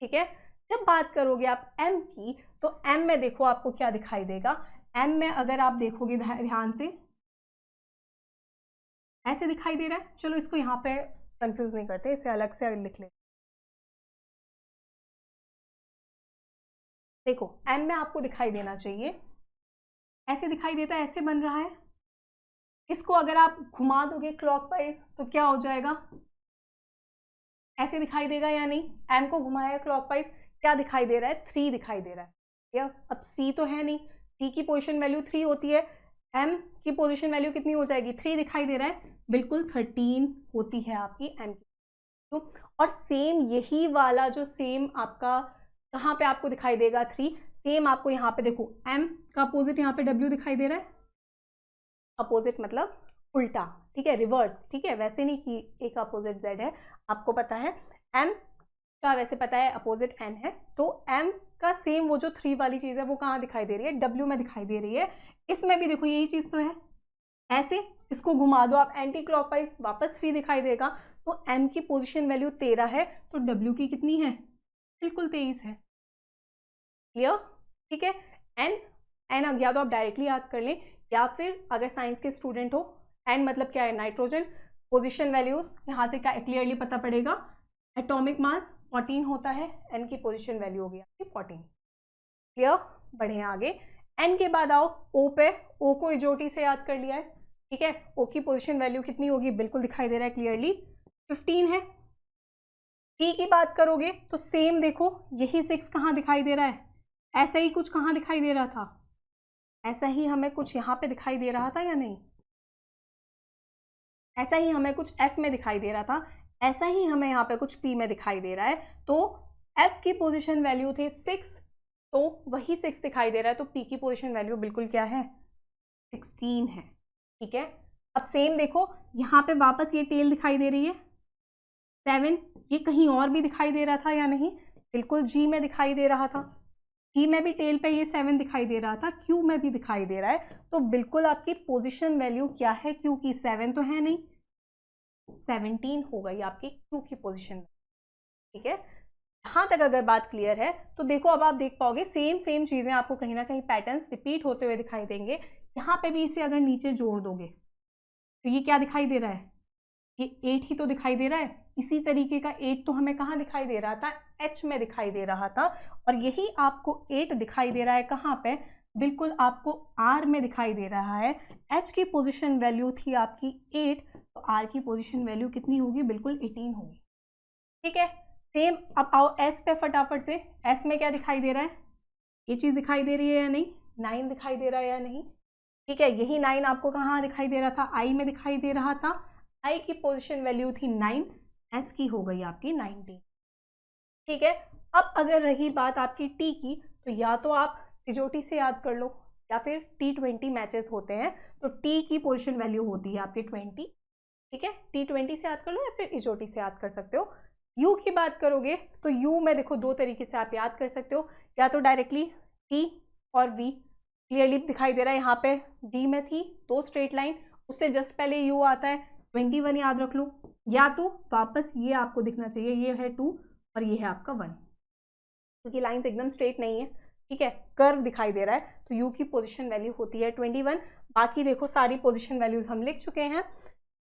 ठीक है, जब बात करोगे आप एम की, तो एम में देखो आपको क्या दिखाई देगा, एम में अगर आप देखोगे ध्यान से, ऐसे दिखाई दे रहा है। चलो इसको यहाँ पे कंफ्यूज नहीं करते, इसे अलग से लिख लेते। देखो एम में आपको दिखाई देना चाहिए, ऐसे दिखाई देता है, ऐसे बन रहा है। इसको अगर आप घुमा दोगे क्लॉकवाइज तो क्या हो जाएगा, ऐसे दिखाई देगा या नहीं। एम को घुमाया क्लॉकवाइज, क्या दिखाई दे रहा है, 3 दिखाई दे रहा है। या अब सी तो है नहीं, सी की पोजीशन वैल्यू 3 होती है, एम की पोजीशन वैल्यू कितनी हो जाएगी, 3 दिखाई दे रहा है, बिल्कुल 13 होती है आपकी एम की। और सेम यही वाला जो सेम आपका कहाँ पे आपको दिखाई देगा 3, सेम आपको यहाँ पे देखो, एम का अपोजिट यहाँ पे डब्ल्यू दिखाई दे रहा है, अपोजिट मतलब उल्टा। ठीक है, रिवर्स। ठीक है, वैसे नहीं कि एक अपोजिट जेड है, आपको पता है एम का वैसे पता है अपोजिट एन है, तो एम का सेम वो जो 3 वाली चीज़ है वो कहाँ दिखाई दे रही है, डब्ल्यू में दिखाई दे रही है। इसमें भी देखो यही चीज़ तो है, ऐसे इसको घुमा दो आप एंटी क्लॉकवाइज, वापस 3 दिखाई देगा। तो एम की पोजीशन वैल्यू 13 है, तो डब्ल्यू की कितनी है, बिल्कुल 23 है। क्लियर। ठीक है, एन एन या तो आप डायरेक्टली याद कर लें, या फिर अगर साइंस के स्टूडेंट हो, एन मतलब क्या है, नाइट्रोजन। पोजीशन वैल्यूज यहाँ से क्या क्लियरली पता पड़ेगा, एटॉमिक मास 14 होता है, एन की पोजीशन वैल्यू होगी आपकी 14। क्लियर, बढ़े आगे। एन के बाद आओ ओ पे, ओ को इजोटी से याद कर लिया है। ठीक है, ओ की पोजीशन वैल्यू कितनी होगी, बिल्कुल दिखाई दे रहा है क्लियरली, 15 है। पी की बात करोगे तो सेम देखो, यही 6 कहाँ दिखाई दे रहा है, ऐसा ही कुछ कहाँ दिखाई दे रहा था, ऐसा ही हमें कुछ यहाँ पे दिखाई दे रहा था या नहीं, ऐसा ही हमें कुछ एफ में दिखाई दे रहा था, ऐसा ही हमें यहाँ पे कुछ पी में दिखाई दे रहा है। तो एफ की पोजीशन वैल्यू थी 6, तो वही 6 दिखाई दे रहा है, तो पी की पोजीशन वैल्यू बिल्कुल क्या है, 16 है। ठीक है, अब सेम देखो यहाँ पे वापस ये टेल दिखाई दे रही है 7, ये कहीं और भी दिखाई दे रहा था या नहीं, बिल्कुल जी में दिखाई दे रहा था, जी में भी टेल पे ये 7 दिखाई दे रहा था, क्यू में भी दिखाई दे रहा है, तो बिल्कुल आपकी पोजीशन वैल्यू क्या है, क्यू की 7 तो है नहीं, 17 हो गई आपकी क्यू की पोजीशन। ठीक है, यहाँ तक अगर बात क्लियर है तो देखो अब आप देख पाओगे सेम चीज़ें आपको कहीं ना कहीं पैटर्न्स रिपीट होते हुए दिखाई देंगे। यहाँ पे भी इसे अगर नीचे जोड़ दोगे तो ये क्या दिखाई दे रहा है, ये 8 ही तो दिखाई दे रहा है। इसी तरीके का 8 तो हमें कहाँ दिखाई दे रहा था, एच में दिखाई दे रहा था, और यही आपको 8 दिखाई दे रहा है कहाँ पे, बिल्कुल आपको आर में दिखाई दे रहा है। एच की पोजीशन वैल्यू थी आपकी 8, तो आर की पोजीशन वैल्यू कितनी होगी, बिल्कुल 18 होगी। ठीक है, सेम अब आओ एस पे फटाफट से। एस में क्या दिखाई दे रहा है, ये चीज़ दिखाई दे रही है या नहीं, 9 दिखाई दे रहा है या नहीं, ठीक है। यही 9 आपको कहाँ दिखाई दे रहा था, आई में दिखाई दे रहा था। आई की पोजीशन वैल्यू थी 9, एस की हो गई आपकी 19, ठीक है। अब अगर रही बात आपकी टी की, तो या तो आप तिजोटी से याद कर लो या फिर T20 मैचेस होते हैं तो टी की पोजीशन वैल्यू होती है आपकी 20, ठीक है। T20 से याद कर लो या फिर इजोटी से याद कर सकते हो। यू की बात करोगे तो यू में देखो दो तरीके से आप याद कर सकते हो, या तो डायरेक्टली टी और वी क्लियरली दिखाई दे रहा है, यहाँ पे वी में थी 2 स्ट्रेट लाइन, उससे जस्ट पहले यू आता है 21 याद रख लो, या तो वापस ये आपको दिखना चाहिए, ये है 2 और ये है आपका 1, क्योंकि लाइंस एकदम स्ट्रेट नहीं है, ठीक है, कर्व दिखाई दे रहा है। तो यू की पोजीशन वैल्यू होती है 21। बाकी देखो सारी पोजीशन वैल्यूज हम लिख चुके हैं।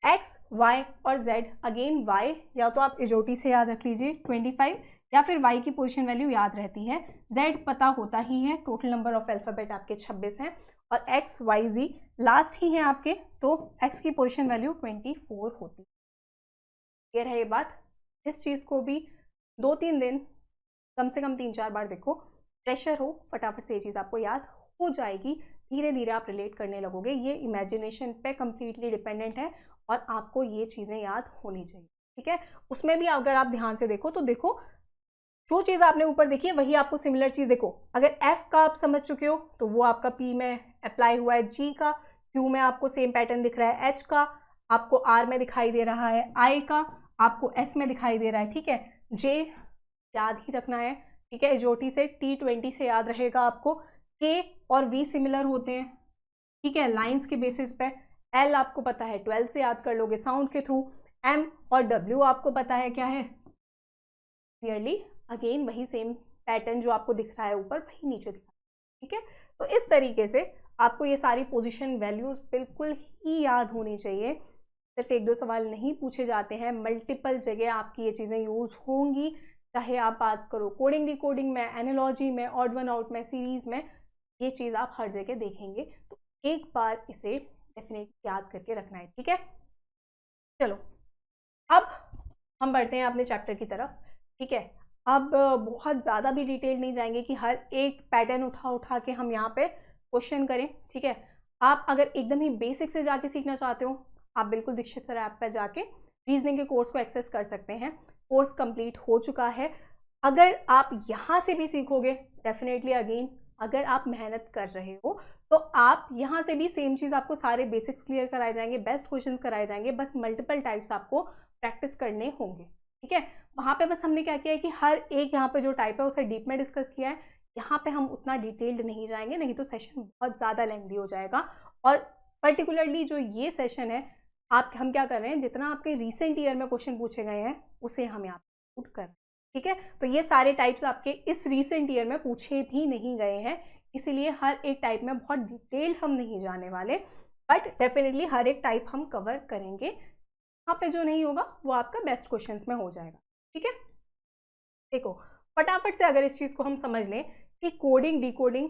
एक्स, वाई और जेड, अगेन वाई या तो आप इजोटी से याद रख लीजिए 25, या फिर वाई की पोजीशन वैल्यू याद रहती है। जेड पता होता ही है, टोटल नंबर ऑफ अल्फाबेट आपके 26 हैं, और एक्स वाई जी लास्ट ही है आपके, तो एक्स की पोजीशन वैल्यू 24 होती है। क्लियर है ये बात। इस चीज़ को भी 2-3 दिन कम से कम 3-4 बार देखो, प्रेशर हो, फटाफट से ये चीज़ आपको याद हो जाएगी, धीरे धीरे आप रिलेट करने लगोगे। ये इमेजिनेशन पे कम्प्लीटली डिपेंडेंट है और आपको ये चीज़ें याद होनी चाहिए, ठीक है। उसमें भी अगर आप ध्यान से देखो तो देखो जो चीज़ आपने ऊपर देखी है वही आपको सिमिलर चीज़ देखो, अगर एफ का आप समझ चुके हो तो वो आपका पी में अप्लाई हुआ है, जी का क्यू में आपको सेम पैटर्न दिख रहा है, एच का आपको आर में दिखाई दे रहा है, आई का आपको एस में दिखाई दे रहा है, ठीक है। जे याद ही रखना है, ठीक है, इजोटी से T20 से याद रहेगा आपको। के और वी सिमिलर होते हैं, ठीक है, लाइंस के बेसिस पे। एल आपको पता है 12 से याद कर लोगे साउंड के थ्रू। एम और डब्ल्यू आपको पता है क्या है, क्लियरली अगेन वही सेम पैटर्न जो आपको दिख रहा है ऊपर वही नीचे दिख रहा है, ठीक है। तो इस तरीके से आपको ये सारी पोजीशन वैल्यूज बिल्कुल ही याद होनी चाहिए, सिर्फ 1-2 सवाल नहीं पूछे जाते हैं, मल्टीपल जगह आपकी ये चीज़ें यूज होंगी, चाहे आप बात करो कोडिंग डिकोडिंग में, एनालॉजी में, ऑड वन आउट में, सीरीज में, ये चीज़ आप हर जगह देखेंगे। तो एक बार इसे डेफिनेटली याद करके रखना है, ठीक है। चलो अब हम बढ़ते हैं अपने चैप्टर की तरफ, ठीक है। अब बहुत ज़्यादा भी डिटेल नहीं जाएंगे कि हर एक पैटर्न उठा के हम यहाँ पे क्वेश्चन करें, ठीक है। आप अगर एकदम ही बेसिक से जाके सीखना चाहते हो, आप बिल्कुल दीक्षित सर ऐप पर जाके रीजनिंग के कोर्स को एक्सेस कर सकते हैं, कोर्स कंप्लीट हो चुका है। अगर आप यहाँ से भी सीखोगे डेफिनेटली अगेन, अगर आप मेहनत कर रहे हो तो आप यहाँ से भी सेम चीज़, आपको सारे बेसिक्स क्लियर कराए जाएंगे, बेस्ट क्वेश्चंस कराए जाएंगे, बस मल्टीपल टाइप्स आपको प्रैक्टिस करने होंगे, ठीक है। वहाँ पे बस हमने क्या किया है कि हर एक यहाँ पे जो टाइप है उसे डीप में डिस्कस किया है, यहाँ पे हम उतना डिटेल्ड नहीं जाएंगे, नहीं तो सेशन बहुत ज़्यादा लेंथी हो जाएगा। और पर्टिकुलरली जो ये सेशन है हम क्या कर रहे हैं, जितना आपके रिसेंट ईयर में क्वेश्चन पूछे गए हैं उसे हम यहाँ पे पुट कर रहे हैं, ठीक है। तो ये सारे टाइप्स आपके इस रिसेंट ईयर में पूछे भी नहीं गए हैं, इसीलिए हर एक टाइप में बहुत डिटेल्ड हम नहीं जाने वाले, बट डेफिनेटली हर एक टाइप हम कवर करेंगे। यहाँ पे जो नहीं होगा वो आपका बेस्ट क्वेश्चंस में हो जाएगा, ठीक है। देखो फटाफट से अगर इस चीज़ को हम समझ लें कि कोडिंग डिकोडिंग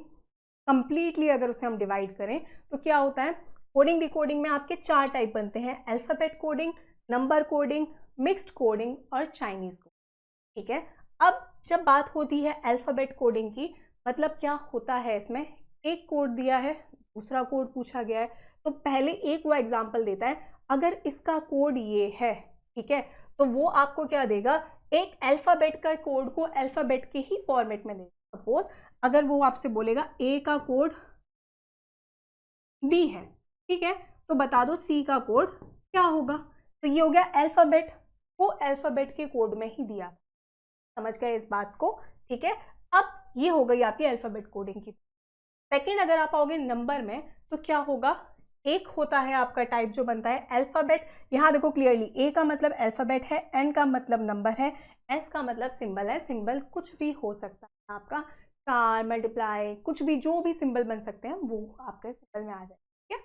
कंप्लीटली अगर उसे हम डिवाइड करें तो क्या होता है, कोडिंग डिकोडिंग में आपके 4 टाइप बनते हैं, alphabet coding, number coding, mixed coding और चाइनीज़ कोडिंग, ठीक है। अब जब बात होती है अल्फ़ाबेट कोडिंग की, मतलब क्या होता है, इसमें एक कोड दिया है, दूसरा कोड पूछा गया है, तो पहले एक वो एग्जाम्पल देता है, अगर इसका कोड ये है, ठीक है, तो वो आपको क्या देगा, एक अल्फ़ाबेट का कोड को अल्फ़ाबेट के ही फॉर्मेट में देगा। सपोज अगर वो आपसे बोलेगा ए का कोड बी है, ठीक है, तो बता दो सी का कोड क्या होगा, तो ये हो गया अल्फ़ाबेट को अल्फ़ाबेट के कोड में ही दिया, समझ गए इस बात को, ठीक है। अब ये हो गई आपकी अल्फ़ाबेट कोडिंग की। सेकंड अगर आप आओगे नंबर में तो क्या होगा, एक होता है आपका टाइप जो बनता है अल्फ़ाबेट, यहाँ देखो क्लियरली ए का मतलब अल्फ़ाबेट है, एन का मतलब नंबर है, एस का मतलब सिंबल है, सिंबल कुछ भी हो सकता है आपका, स्टार, मल्टीप्लाई, कुछ भी, जो भी सिंबल बन सकते हैं वो आपके सिंबल में आ जाए, ठीक है।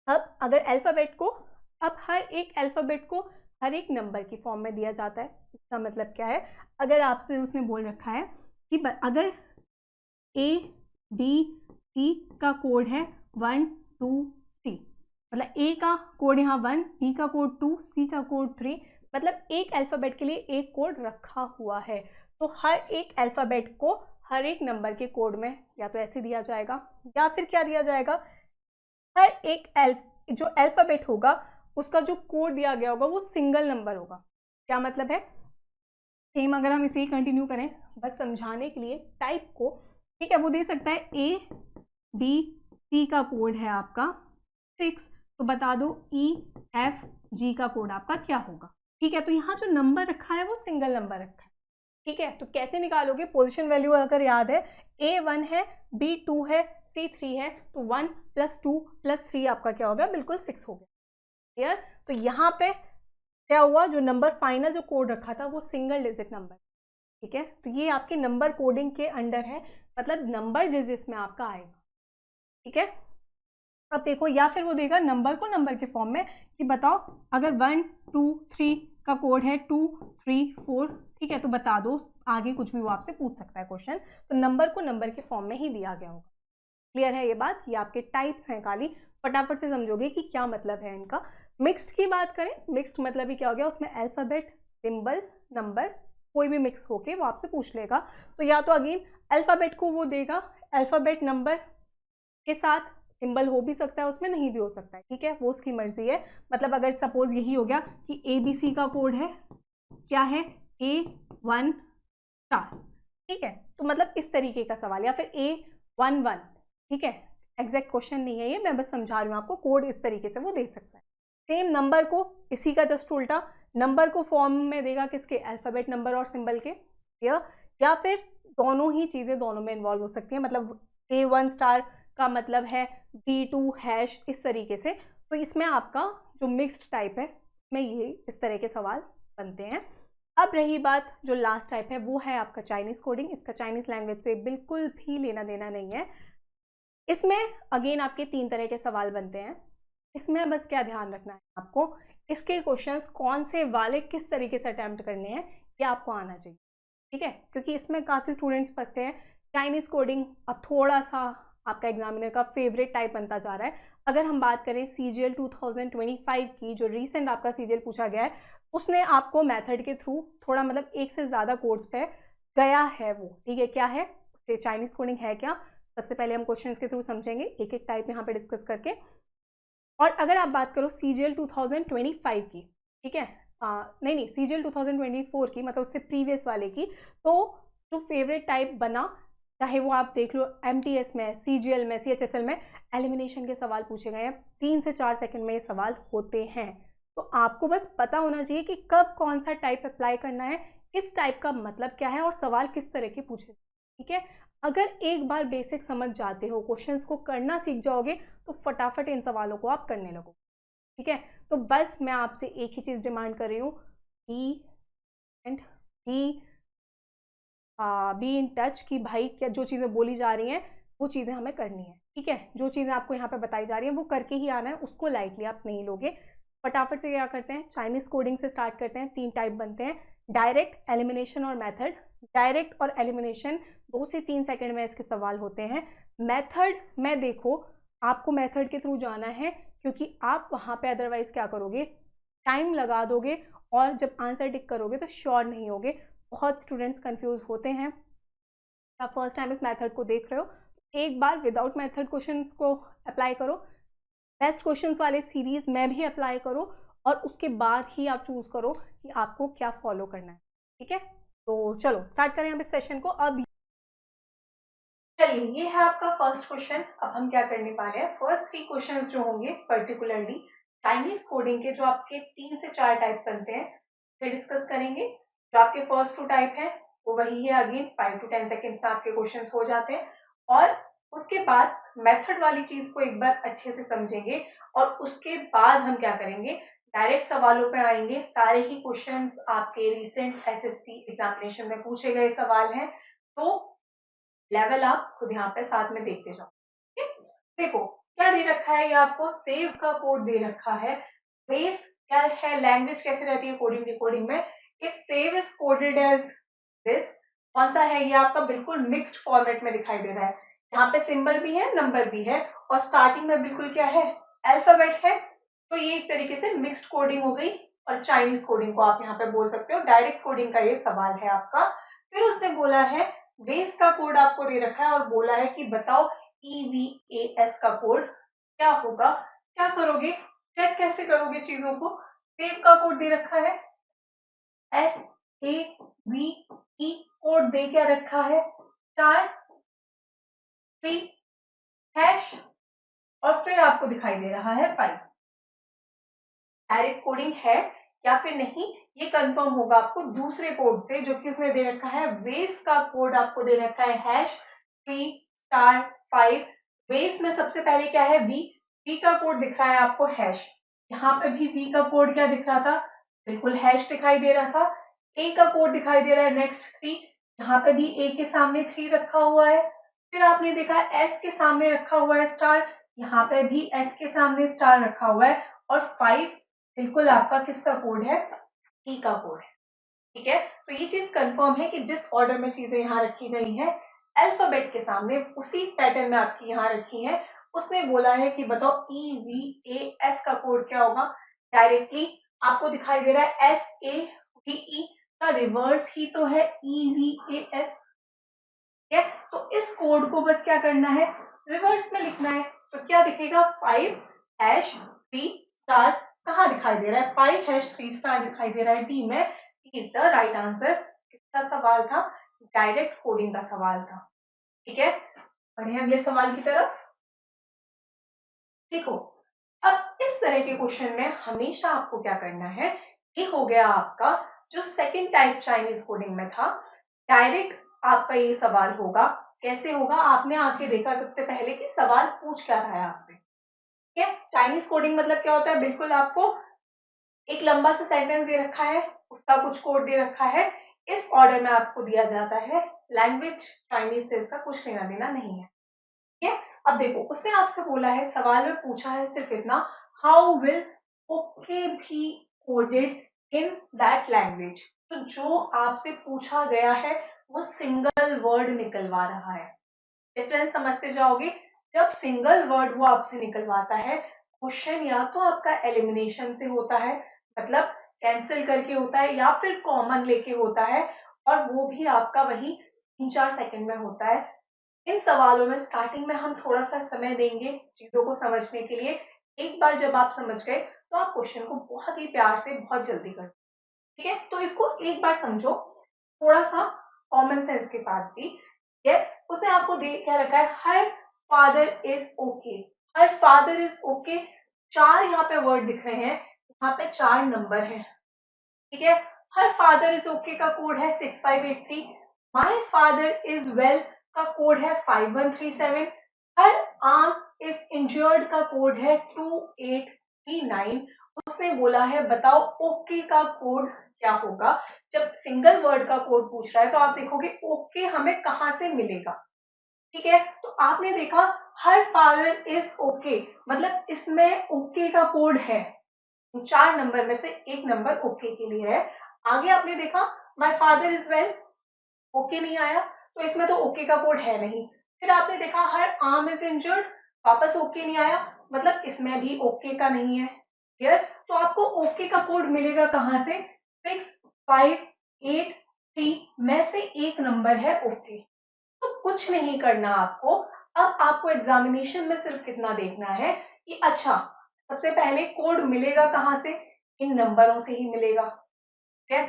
अब अगर अल्फ़ाबेट को, अब हर एक अल्फ़ाबेट को हर एक नंबर की फॉर्म में दिया जाता है, इसका मतलब क्या है, अगर आपसे उसने बोल रखा है कि अगर ए बी सी का कोड है 1 2 3, मतलब ए का कोड यहाँ 1, बी का कोड 2, सी का कोड 3, मतलब एक अल्फ़ाबेट के लिए एक कोड रखा हुआ है। तो हर एक अल्फ़ाबेट को हर एक नंबर के कोड में या तो ऐसे दिया जाएगा या फिर क्या दिया जाएगा, हर एक जो अल्फ़ाबेट होगा उसका जो कोड दिया गया होगा वो सिंगल नंबर होगा। क्या मतलब है, सेम अगर हम इसे ही कंटिन्यू करें बस समझाने के लिए टाइप को, ठीक है, वो दे सकता है ABC का कोड है आपका 6, तो बता दो EFG का कोड आपका क्या होगा। ठीक है, तो यहाँ जो नंबर रखा है वो सिंगल नंबर रखा है। ठीक है, तो कैसे निकालोगे, पोजीशन वैल्यू अगर याद है A1 है, B2 है, C3 है, तो 1 + 2 + 3 आपका क्या हो गया, बिल्कुल 6 हो गया। क्लियर। तो यहाँ पे क्या हुआ, जो नंबर फाइनल जो कोड रखा था वो सिंगल डिजिट नंबर। ठीक है, तो ये आपके नंबर कोडिंग के अंडर है, मतलब नंबर जिसमें आपका आएगा। ठीक है, अब देखो, या फिर वो देगा नंबर को नंबर के फॉर्म में कि बताओ अगर 1 2 3 का कोड है 2 3 4, ठीक है, तो बता दो, आगे कुछ भी वो आपसे पूछ सकता है क्वेश्चन, तो नंबर को नंबर के फॉर्म में ही दिया गया होगा। क्लियर है ये बात, ये आपके टाइप्स हैं खाली, फटाफट से समझोगे कि क्या मतलब है इनका। मिक्स्ड की बात करें, मिक्स्ड मतलब ही क्या हो गया, उसमें अल्फ़ाबेट सिंबल नंबर कोई भी मिक्स होके वो आपसे पूछ लेगा। तो या तो अगेन अल्फ़ाबेट को वो देगा, अल्फ़ाबेट नंबर के साथ सिंबल हो भी सकता है उसमें, नहीं भी हो सकता है। ठीक है, वो उसकी मर्जी है। मतलब अगर सपोज यही हो गया कि ABC का कोड है क्या है, A1 स्टार। ठीक है, तो मतलब इस तरीके का सवाल, या फिर A11। ठीक है, एग्जैक्ट क्वेश्चन नहीं है ये, मैं बस समझा रही हूँ आपको, कोड इस तरीके से वो दे सकता है। सेम नंबर को इसी का जस्ट उल्टा, नंबर को फॉर्म में देगा किसके, अल्फ़ाबेट नंबर और सिंबल के, या फिर दोनों ही चीज़ें दोनों में इन्वॉल्व हो सकती है। मतलब A1 स्टार का मतलब है B2 हैश, इस तरीके से। तो इसमें आपका जो मिक्स्ड टाइप है इसमें ये इस तरह के सवाल बनते हैं। अब रही बात जो लास्ट टाइप है, वो है आपका चाइनीज़ कोडिंग। इसका चाइनीज़ लैंग्वेज से बिल्कुल भी लेना देना नहीं है। इसमें अगेन आपके 3 तरह के सवाल बनते हैं। इसमें बस क्या ध्यान रखना है आपको, इसके क्वेश्चंस कौन से वाले किस तरीके से अटैम्प्ट करने हैं ये आपको आना चाहिए। ठीक है, क्योंकि इसमें काफ़ी स्टूडेंट्स फंसते हैं। चाइनीज़ कोडिंग अब थोड़ा सा आपका एग्जामिनर का फेवरेट टाइप बनता जा रहा है। अगर हम बात करें CGL 2025 की, जो रिसेंट आपका CGL पूछा गया है, उसने आपको मेथड के थ्रू थोड़ा मतलब एक से ज़्यादा कोर्स पे गया है वो। ठीक है, क्या है चाइनीज़ कोडिंग है क्या, सबसे पहले हम क्वेश्चंस के थ्रू समझेंगे, एक एक टाइप यहाँ पे डिस्कस करके। और अगर आप बात करो CGL 2025 की, ठीक है, नहीं CGL 2024 की, मतलब उससे प्रीवियस वाले की, तो जो फेवरेट टाइप बना, चाहे वो आप देख लो MTS में, CGL में, CHSL में, एलिमिनेशन के सवाल पूछे गए हैं, 3 से 4 सेकंड में ये सवाल होते हैं। तो आपको बस पता होना चाहिए कि कब कौन सा टाइप अप्लाई करना है, किस टाइप का मतलब क्या है, और सवाल किस तरह के पूछे। ठीक है, अगर एक बार बेसिक समझ जाते हो, क्वेश्चंस को करना सीख जाओगे, तो फटाफट इन सवालों को आप करने लगो। ठीक है, तो बस मैं आपसे एक ही चीज़ डिमांड कर रही हूँ, बी इन टच कि भाई क्या जो चीज़ें बोली जा रही हैं वो चीज़ें हमें करनी है। ठीक है, जो चीज़ें आपको यहाँ पे बताई जा रही हैं वो करके ही आना है, उसको लाइटली आप नहीं लोगे। फटाफट से क्या करते हैं, चाइनीज़ कोडिंग से स्टार्ट करते हैं। 3 टाइप बनते हैं, डायरेक्ट, एलिमिनेशन और मेथड। डायरेक्ट और एलिमिनेशन 2 से 3 सेकंड में इसके सवाल होते हैं। मेथड में देखो, आपको मेथड के थ्रू जाना है, क्योंकि आप वहाँ पे अदरवाइज क्या करोगे, टाइम लगा दोगे और जब आंसर टिक करोगे तो श्योर नहीं होगे। बहुत स्टूडेंट्स कंफ्यूज होते हैं। आप फर्स्ट टाइम इस मेथड को देख रहे हो, एक बार विदाउट मेथड क्वेश्चंस को अप्लाई करो, बेस्ट क्वेश्चंस वाले सीरीज में भी अप्लाई करो, और उसके बाद ही आप चूज करो कि आपको क्या फॉलो करना है। ठीक है, तो चलो स्टार्ट करें अब इस सेशन को। अब चलिए, ये है आपका फर्स्ट क्वेश्चन। अब हम क्या करने पा रहे हैं, फर्स्ट 3 क्वेश्चंस जो होंगे पर्टिकुलरली चाइनीज कोडिंग के, जो आपके 3 से 4 टाइप बनते हैं, उसे डिस्कस करेंगे। जो आपके फर्स्ट 2 टाइप है वो वही है, अगेन 5 to 10 सेकेंड्स में आपके क्वेश्चंस हो जाते हैं। और उसके बाद मेथड वाली चीज को एक बार अच्छे से समझेंगे, और उसके बाद हम क्या करेंगे, डायरेक्ट सवालों पे आएंगे। सारे ही क्वेश्चंस आपके रिसेंट SSC एग्जामिनेशन में पूछे गए सवाल हैं, तो लेवल आप खुद यहाँ पे साथ में देखते जाओ। ठीक, देखो क्या दे रखा है, ये आपको सेव का कोड दे रखा है। बेस क्या है, लैंग्वेज कैसे रहती है कोडिंग डिकोडिंग में, if save is coded as this, कौन सा है, ये आपका बिल्कुल मिक्स्ड फॉर्मेट में दिखाई दे रहा है। यहाँ पे सिंबल भी है, नंबर भी है, और स्टार्टिंग में बिल्कुल क्या है, अल्फाबेट है। तो ये एक तरीके से मिक्स्ड कोडिंग हो गई, और चाइनीज कोडिंग को आप यहाँ पे बोल सकते हो। डायरेक्ट कोडिंग का ये सवाल है आपका। फिर उसने बोला है वेस का कोड आपको दे रखा है और बोला है कि बताओ EVAS का कोड क्या होगा। क्या करोगे, चेक कैसे करोगे चीजों को। सेव का कोड दे रखा है SAVE, कोड दे क्या रखा है *3 हैश और फिर आपको दिखाई दे रहा है 5। डायरेक्ट कोडिंग है या फिर नहीं ये कंफर्म होगा आपको दूसरे कोड से, जो कि उसने दे रखा है वेस का कोड आपको दे रखा है #3*5। वेस में सबसे पहले क्या है वी का कोड दिख रहा है आपको हैश। यहाँ पे भी वी का कोड क्या दिख रहा था, बिल्कुल हैश दिखाई दे रहा था। ए का कोड दिखाई दे रहा है नेक्स्ट 3, यहाँ पे भी ए के सामने 3 रखा हुआ है। फिर आपने देखा एस के सामने रखा हुआ है स्टार, यहाँ पे भी एस के सामने स्टार रखा हुआ है। और 5 बिल्कुल आपका किसका कोड है, ई का कोड है। ठीक है, तो ये चीज कंफर्म है कि जिस ऑर्डर में चीजें यहाँ रखी गई हैं अल्फाबेट के सामने उसी पैटर्न में आपकी यहाँ रखी है। उसने बोला है कि बताओ EVAS का कोड क्या होगा। डायरेक्टली आपको दिखाई दे रहा है SAVE का रिवर्स ही तो है EVAS। ठीक है, तो इस कोड को बस क्या करना है रिवर्स में लिखना है। तो क्या दिखेगा 5#3 कहाँ दिखाई दे रहा है 5#3 दिखाई दे रहा है डी में। Is the right answer. किसका सवाल था, डायरेक्ट कोडिंग का सवाल था। ठीक है, बढ़िया, अगले सवाल की तरफ देखो। अब इस तरह के क्वेश्चन में हमेशा आपको क्या करना है, ये हो गया आपका जो सेकंड टाइप चाइनीज कोडिंग में था। डायरेक्ट आपका ये सवाल होगा, कैसे होगा आपने आके देखा सबसे पहले कि सवाल पूछ क्या रहा है आपसे। ठीक है, चाइनीज कोडिंग मतलब क्या होता है, बिल्कुल आपको एक लंबा सा सेंटेंस दे रखा है, उसका कुछ कोड दे रखा है, इस ऑर्डर में आपको दिया जाता है। लैंग्वेज चाइनीज से इसका कुछ लेना देना नहीं है। ठीक है, अब देखो उसने आपसे बोला है, सवाल में पूछा है सिर्फ इतना, how will okay be coded in that language. तो जो आपसे पूछा गया है वो सिंगल वर्ड निकलवा रहा है। डिफरेंस समझते जाओगे, जब सिंगल वर्ड वो आपसे निकलवाता है क्वेश्चन या तो आपका एलिमिनेशन से होता है, मतलब कैंसिल करके होता है, या फिर कॉमन लेके होता है, और वो भी आपका वही 3-4 सेकंड में होता है। इन सवालों में स्टार्टिंग में हम थोड़ा सा समय देंगे चीजों को समझने के लिए। एक बार जब आप समझ गए तो आप क्वेश्चन को बहुत ही प्यार से बहुत जल्दी कर। ठीक है, तो इसको एक बार समझो थोड़ा सा कॉमन सेंस के साथ भी। ये उसने आपको दे क्या रखा है, her father is okay. Her father is okay, 4 यहाँ पे वर्ड दिख रहे हैं, यहाँ पे 4 नंबर है। ठीक है, हर फादर इज ओके का कोड है 6583। माय फादर इज वेल का कोड है 5137। हर आर्म इज इंजर्ड का कोड है 2839। उसने बोला है बताओ ओके का कोड क्या होगा। जब सिंगल वर्ड का कोड पूछ रहा है तो आप देखोगे ओके हमें कहाँ से मिलेगा। ठीक है, तो आपने देखा हर फादर इज ओके, मतलब इसमें ओके का कोड है, 4 नंबर में से एक नंबर ओके के लिए है। आगे आपने देखा my father is well, okay नहीं आया, तो इसमें तो ओके का कोड है नहीं। फिर आपने देखा हर आर्म इज इंजर्ड, वापस ओके नहीं आया, मतलब इसमें भी ओके का नहीं है। क्लियर, तो आपको ओके का कोड मिलेगा कहाँ से, 6583 में से एक नंबर है ओके। तो कुछ नहीं करना आपको। अब आपको एग्जामिनेशन में सिर्फ कितना देखना है कि अच्छा सबसे पहले कोड मिलेगा कहाँ से, इन नंबरों से ही मिलेगा। ठीक है,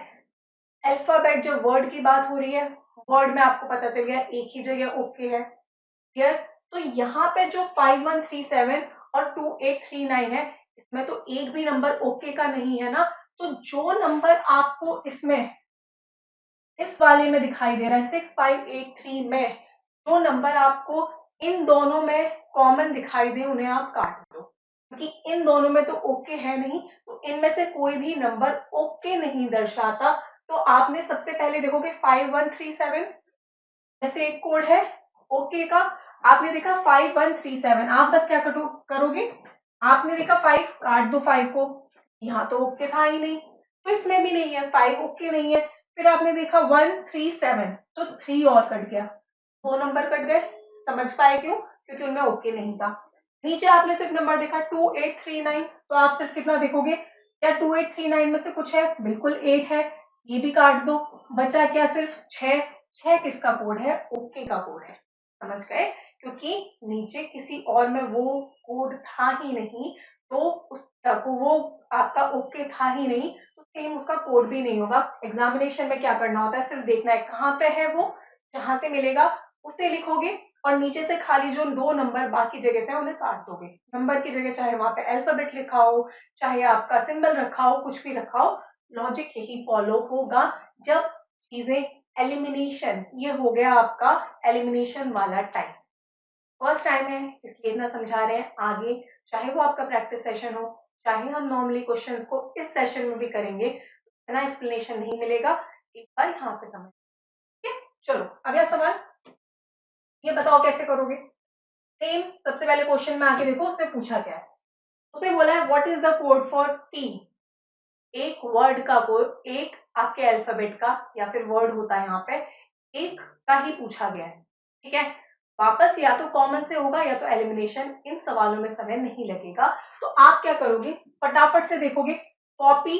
अल्फाबेट जब वर्ड की बात हो रही है, वर्ड में आपको पता चल गया एक ही जगह ओके है। क्लियर, तो यहाँ पे जो 5137 और 2839 है, इसमें तो एक भी नंबर ओके का नहीं है ना। तो जो नंबर आपको इसमें इस वाले में दिखाई दे रहा है 6583 में, जो नंबर आपको इन दोनों में कॉमन दिखाई दे उन्हें आप काट दो, क्योंकि इन दोनों में तो ओके है नहीं, तो इनमें से कोई भी नंबर ओके नहीं दर्शाता। तो आपने सबसे पहले देखोगे 5137 जैसे एक कोड है ओके का, आपने देखा 5137, आप बस क्या करोगे, आपने देखा 5 काट दो 5 को, यहाँ तो ओके था ही नहीं, तो इसमें भी नहीं है, 5 ओके नहीं है। फिर आपने देखा 137, तो 3 और कट गया, 2 नंबर कट गए। समझ पाए क्यों, क्योंकि उनमें ओके नहीं था। नीचे आपने सिर्फ नंबर देखा 2839, तो आप सिर्फ कितना देखोगे क्या 2839 में से कुछ है? बिल्कुल 8 है, ये भी काट दो। बचा क्या? सिर्फ 6। 6 किसका कोड है? ओके का कोड है। समझ गए? क्योंकि नीचे किसी और में वो कोड था ही नहीं, तो उस वो आपका ओके था ही नहीं, तो सेम उसका कोड भी नहीं होगा। एग्जामिनेशन में क्या करना होता है? सिर्फ देखना है कहाँ पे है वो, जहां से मिलेगा उसे लिखोगे और नीचे से खाली जो 2 नंबर बाकी जगह से है उन्हें काट दोगे। नंबर की जगह चाहे वहां पे अल्फाबेट लिखा हो, चाहे आपका सिंबल रखा हो, कुछ भी रखा हो, लॉजिक यही फॉलो होगा। जब चीजें एलिमिनेशन, ये हो गया आपका एलिमिनेशन वाला टाइम। फर्स्ट टाइम है इसलिए इतना समझा रहे हैं। आगे चाहे वो आपका प्रैक्टिस सेशन हो, चाहे हम नॉर्मली क्वेश्चंस को इस सेशन में भी करेंगे, इतना एक्सप्लेनेशन नहीं मिलेगा। एक बार यहाँ पे समझ, ठीक है? चलो अगला सवाल, ये बताओ कैसे करोगे। सेम सबसे पहले क्वेश्चन में आके देखो उसने पूछा क्या है। उसने बोला है what is the code for T. एक वर्ड का कोड, एक आपके अल्फाबेट का या फिर वर्ड होता है यहाँ पे, एक का ही पूछा गया है। ठीक है, वापस या तो कॉमन से होगा या तो एलिमिनेशन। इन सवालों में समय नहीं लगेगा, तो आप क्या करोगे, फटाफट से देखोगे। कॉपी,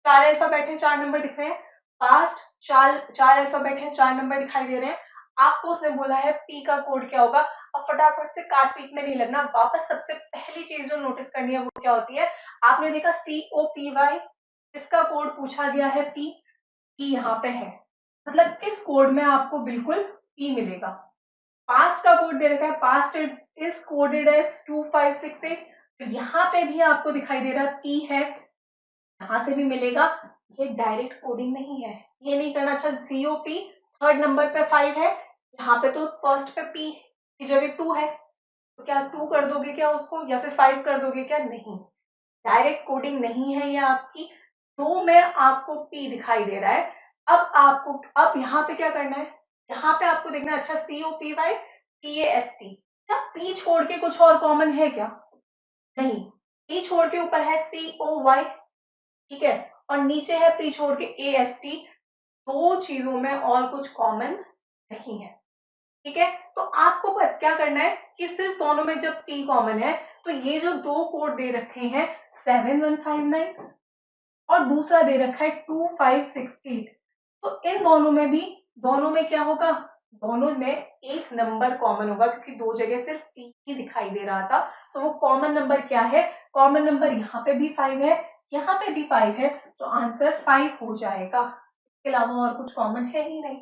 4 अल्फाबेट है, 4 नंबर दिख रहे हैं। पास्ट, 4 अल्फाबेट है, 4 नंबर दिखाई दे रहे हैं। आपको उसने बोला है पी का कोड क्या होगा, और फटाफट से काट पीट में नहीं लगना। वापस सबसे पहली चीज जो नोटिस करनी है वो क्या होती है, आपने देखा COPY, इसका कोड पूछा गया है पी, पी यहाँ पे है, मतलब इस कोड में आपको बिल्कुल पी मिलेगा। पास्ट का कोड दे रखा है, पास्ट इज कोडेड एज 2568, तो यहाँ पे भी आपको दिखाई दे रहा है पी है, यहाँ से भी मिलेगा। ये डायरेक्ट कोडिंग नहीं है, ये नहीं करना। अच्छा, COP थर्ड नंबर पे 5 है, यहाँ पे तो फर्स्ट पे पी की जगह 2 है, तो क्या 2 कर दोगे क्या उसको, या फिर 5 कर दोगे क्या? नहीं, डायरेक्ट कोडिंग नहीं है ये आपकी। तो में आपको पी दिखाई दे रहा है। अब आपको, अब यहाँ पे क्या करना है, यहाँ पे आपको देखना है, अच्छा COPY PAST, क्या पी छोड़ के कुछ और कॉमन है क्या? नहीं, पी छोड़ के ऊपर है COY, ठीक है, और नीचे है पी छोड़ के AST। दो चीजों में और कुछ कॉमन नहीं है। ठीक है, तो आपको क्या करना है कि सिर्फ दोनों में जब पी कॉमन है, तो ये जो दो कोड दे रखे हैं 7159 और दूसरा दे रखा है 2568, तो इन दोनों में भी, दोनों में क्या होगा, दोनों में एक नंबर कॉमन होगा, क्योंकि दो जगह सिर्फ पी ही दिखाई दे रहा था। तो वो कॉमन नंबर क्या है, कॉमन नंबर यहाँ पे भी 5 है, यहाँ पे भी 5 है, तो आंसर 5 हो जाएगा। इसके अलावा और कुछ कॉमन है ही नहीं।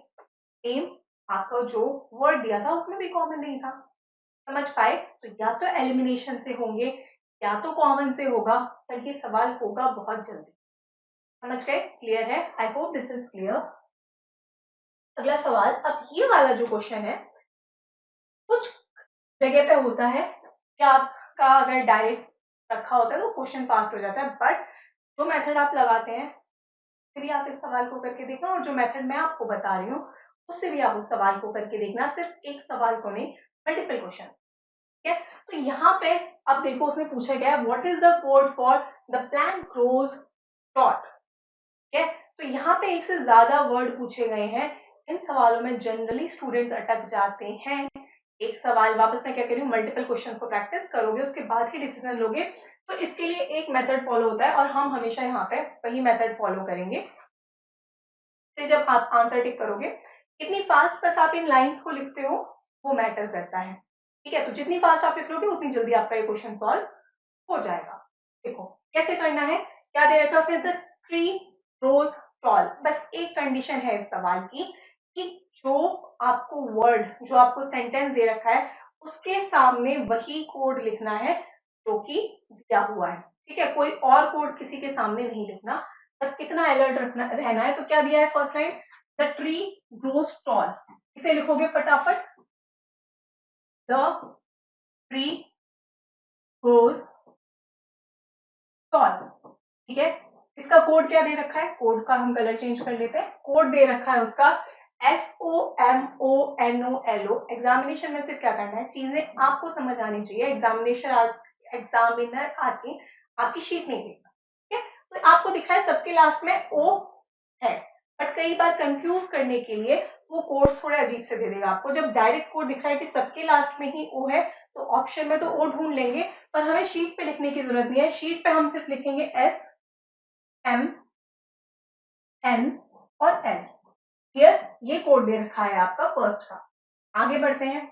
सेम आपका जो वर्ड दिया था उसमें भी कॉमन नहीं था। समझ पाए? तो या तो एलिमिनेशन से होंगे या तो कॉमन से होगा, पर ये सवाल होगा बहुत जल्दी। समझ गए? क्लियर है? I hope this is clear. अगला सवाल, अब ये वाला जो क्वेश्चन है, कुछ जगह पे होता है कि आपका अगर डायरेक्ट रखा होता है तो क्वेश्चन फास्ट हो जाता है, बट जो मेथड आप लगाते हैं उससे भी आप इस सवाल को करके देखना, और जो मेथड मैं आपको बता रही हूँ उससे भी आप उस सवाल को करके देखना। सिर्फ एक सवाल को नहीं, मल्टीपल क्वेश्चन। ठीक है, तो यहाँ पे अब देखो उसने पूछा गया है what is the code for the plant grows short. ठीक है, तो यहाँ पे एक से ज्यादा वर्ड पूछे गए हैं। इन सवालों में जनरली स्टूडेंट्स अटक जाते हैं। एक सवाल, वापस मैं क्या कह रही हूँ, मल्टीपल क्वेश्चंस को प्रैक्टिस करोगे उसके बाद ही डिसीजन लोगे, तो इसके लिए एक मेथड फॉलो होता है और हम हमेशा यहाँ पे वही मेथड फॉलो करेंगे। से जब आप आंसर टिक करोगे, कितनी फास्ट बस आप इन लाइंस को लिखते हो वो मैटर करता है। ठीक है, तो जितनी फास्ट आप लिख लोगे उतनी जल्दी आपका ये क्वेश्चन सॉल्व हो जाएगा। देखो कैसे करना है, क्या दे रखा है उसने, द ट्री रोज टॉल। बस एक कंडीशन है इस सवाल की कि जो आपको वर्ड, जो आपको सेंटेंस दे रखा है उसके सामने वही कोड लिखना है जो कि दिया हुआ है। ठीक है, कोई और कोड किसी के सामने नहीं लिखना, बस कितना अलर्ट रखना रहना है। तो क्या दिया है first line, the tree grows tall, इसे लिखोगे फटाफट, द ट्री ग्रोज टॉल। ठीक है, इसका कोड क्या दे रखा है, कोड का हम कलर चेंज कर लेते हैं। कोड दे रखा है उसका SOMONOLO। एग्जामिनेशन में सिर्फ क्या करना है, चीजें आपको समझ आनी चाहिए। एग्जामिनर आके आपकी शीट नहीं देखना। ठीक है, तो आपको दिख रहा है सबके लास्ट में O है, बट कई बार कंफ्यूज करने के लिए वो कोड्स थोड़े अजीब से दे देगा आपको। जब डायरेक्ट कोड दिख रहा है कि सबके लास्ट में ही O है, तो ऑप्शन में तो O ढूंढ लेंगे, पर हमें शीट पे लिखने की जरूरत नहीं है। शीट पे हम सिर्फ लिखेंगे S M, N और L। क्लियर? ये कोड दे रखा है आपका फर्स्ट का। आगे बढ़ते हैं।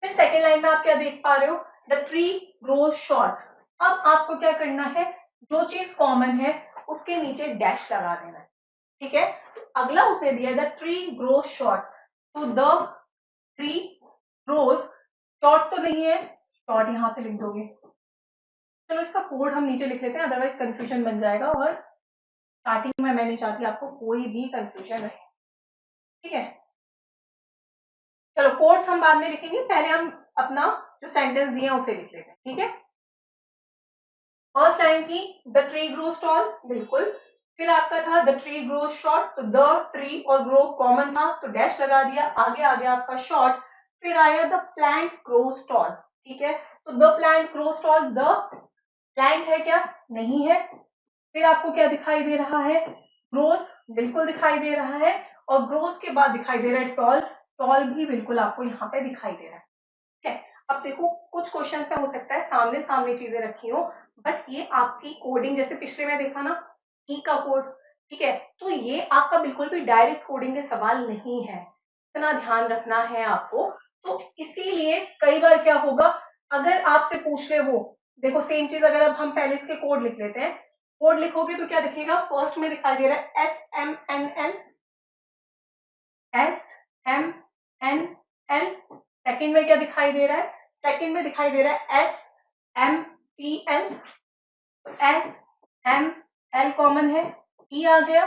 फिर सेकेंड लाइन में आप क्या देख पा रहे हो, द ट्री ग्रोज शॉर्ट। अब आपको क्या करना है, जो चीज कॉमन है उसके नीचे डैश लगा देना है। ठीक है, अगला उसने दिया द ट्री ग्रोज शॉर्ट, तो द ट्री ग्रोज शॉर्ट तो नहीं है, शॉर्ट यहाँ पे लिख दोगे। चलो इसका कोड हम नीचे लिख लेते हैं, अदरवाइज कंफ्यूजन बन जाएगा और स्टार्टिंग में मैं नहीं चाहती आपको कोई भी कंफ्यूजन रहे। ठीक है, चलो कोड्स हम बाद में लिखेंगे, पहले हम अपना जो सेंटेंस दिया उसे लिख लेते हैं। ठीक है, फर्स्ट लाइन थी द ट्री ग्रोज टॉल, बिल्कुल। फिर आपका था द ट्री ग्रोज शॉर्ट, तो द ट्री और ग्रो कॉमन था तो डैश लगा दिया, आगे आ गया आपका शॉर्ट। फिर आया द प्लांट ग्रोज टॉल। ठीक है, तो the plant grows tall, the plant है क्या, नहीं है। फिर आपको क्या दिखाई दे रहा है, ग्रोस बिल्कुल दिखाई दे रहा है, और ग्रोस के बाद दिखाई दे रहा है टॉल, टॉल भी बिल्कुल आपको यहाँ पे दिखाई दे रहा है। ठीक है, अब देखो कुछ क्वेश्चन पे हो सकता है सामने सामने चीजें रखी हो, बट ये आपकी कोडिंग जैसे पिछले में देखा ना ई का कोड, ठीक है, तो ये आपका बिल्कुल भी डायरेक्ट कोडिंग के सवाल नहीं है, इतना ध्यान रखना है आपको। तो इसीलिए कई बार क्या होगा, अगर आपसे पूछ ले वो, देखो सेम चीज अगर अब हम पहले इसके कोड लिख लेते हैं, कोड लिखोगे तो क्या दिखेगा, फर्स्ट में दिखाई दे रहा है SMNL, SMNL। सेकंड में क्या दिखाई दे रहा है, सेकंड में दिखाई दे रहा है SMPL, SML कॉमन है, E आ गया।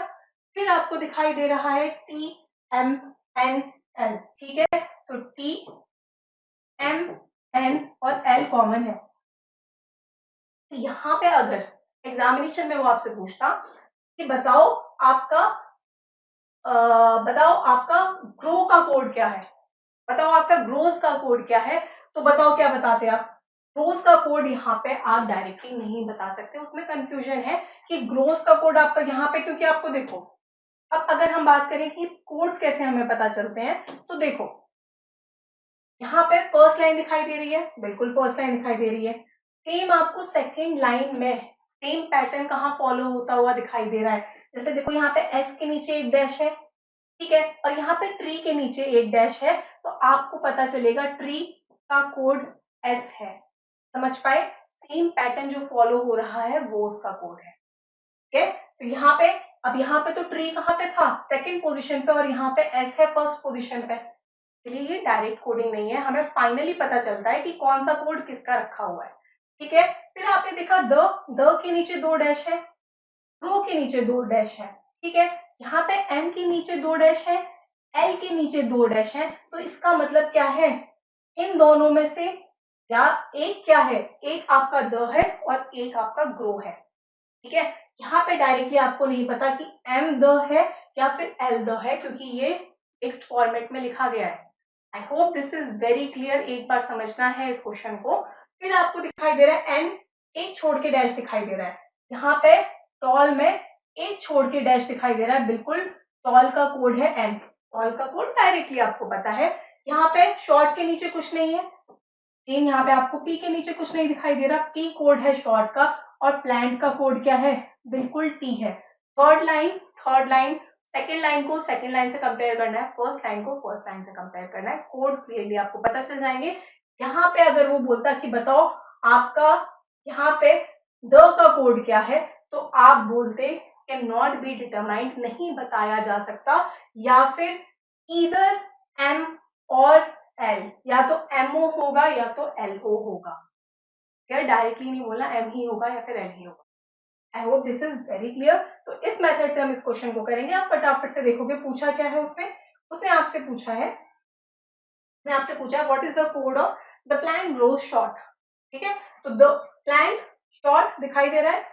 फिर आपको दिखाई दे रहा है TMNL। ठीक है, तो TMN और L कॉमन है। यहाँ पे अगर एग्जामिनेशन में वो आपसे पूछता कि बताओ आपका ग्रो का कोड क्या है, बताओ आपका ग्रोस का कोड क्या है, तो बताओ क्या बताते आप, ग्रोस का कोड यहाँ पे आप डायरेक्टली नहीं बता सकते, उसमें कंफ्यूजन है कि ग्रोस का कोड आपका यहाँ पे, क्योंकि आपको देखो अब अगर हम बात करें कि कोड्स कैसे हमें पता चलते हैं, तो देखो यहाँ पे फर्स्ट लाइन दिखाई दे रही है, बिल्कुल फर्स्ट लाइन दिखाई दे रही है। सेम आपको सेकेंड लाइन में सेम पैटर्न कहाँ फॉलो होता हुआ दिखाई दे रहा है, जैसे देखो यहाँ पे एस के नीचे एक डैश है, ठीक है, और यहाँ पे ट्री के नीचे एक डैश है, तो आपको पता चलेगा ट्री का कोड एस है। समझ पाए, सेम पैटर्न जो फॉलो हो रहा है वो उसका कोड है। ठीक है, तो यहाँ पे अब यहाँ पे तो ट्री कहाँ पे था, सेकंड पोजीशन पे, और यहाँ पे एस है फर्स्ट पोजीशन पे, इसलिए ये डायरेक्ट कोडिंग नहीं है, हमें फाइनली पता चलता है कि कौन सा कोड किसका रखा हुआ है। ठीक है, फिर आपने देखा द के नीचे दो डैश है, रो के नीचे दो डैश है। ठीक है, यहाँ पे एम के नीचे दो डैश है, एल के नीचे दो डैश है, तो इसका मतलब क्या है, इन दोनों में से या एक क्या है, एक आपका द है और एक आपका ग्रो है। ठीक है, यहाँ पे डायरेक्टली आपको नहीं पता कि एम द है या फिर एल द है, क्योंकि ये टेक्स्ट फॉर्मेट में लिखा गया है। I hope this is very clear, एक बार समझना है इस क्वेश्चन को। फिर आपको दिखाई दे रहा है एन, एक छोड़ के डैश दिखाई दे रहा है, यहाँ पे टॉल में एक छोड़ के डैश दिखाई दे रहा है, बिल्कुल टॉल का कोड है एन, टॉल का कोड डायरेक्टली आपको पता है। यहाँ पे शॉर्ट के नीचे कुछ नहीं है, सेम यहाँ पे आपको पी के नीचे कुछ नहीं दिखाई दे रहा, पी कोड है शॉर्ट का, और प्लांट का कोड क्या है, बिल्कुल टी है। थर्ड लाइन सेकेंड लाइन को सेकेंड लाइन से कंपेयर करना है, फर्स्ट लाइन को फर्स्ट लाइन से कंपेयर करना है, कोड क्लियरली आपको पता चल जाएंगे। यहाँ पे अगर वो बोलता कि बताओ आपका यहाँ पे द का कोड क्या है, तो आप बोलते कैन नॉट बी डिटरमाइंड, नहीं बताया जा सकता, या फिर ईदर एम और एल, या तो एमओ होगा या तो एलओ होगा, यार डायरेक्टली नहीं बोलना एम ही होगा या फिर एल ही होगा। I hope this is very clear. तो इस मेथड से हम इस क्वेश्चन को करेंगे, आप फटाफट से देखोगे पूछा क्या है उसने, उसने आपसे पूछा है, what is the code of the plant grows short. ठीक है, तो द प्लांट शॉर्ट दिखाई दे रहा है,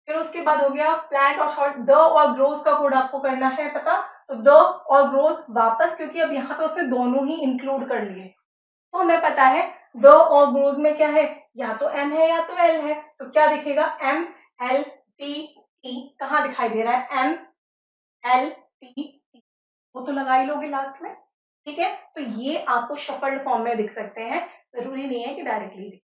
फिर उसके बाद हो गया प्लांट और शॉर्ट, द और ग्रोज का कोड आपको करना है पता, तो द और ग्रोज वापस, क्योंकि अब यहाँ पे उसने दोनों ही इंक्लूड कर लिए, तो हमें पता है द और ग्रोज में क्या है, या तो एम है या तो एल है, तो क्या दिखेगा एम एल टी टी, कहाँ दिखाई दे रहा है एम एल टी टी, वो तो लगा ही लोगे लास्ट में। ठीक है, तो ये आपको शफल्ड फॉर्म में दिख सकते हैं, जरूरी नहीं है कि डायरेक्टली दिखे।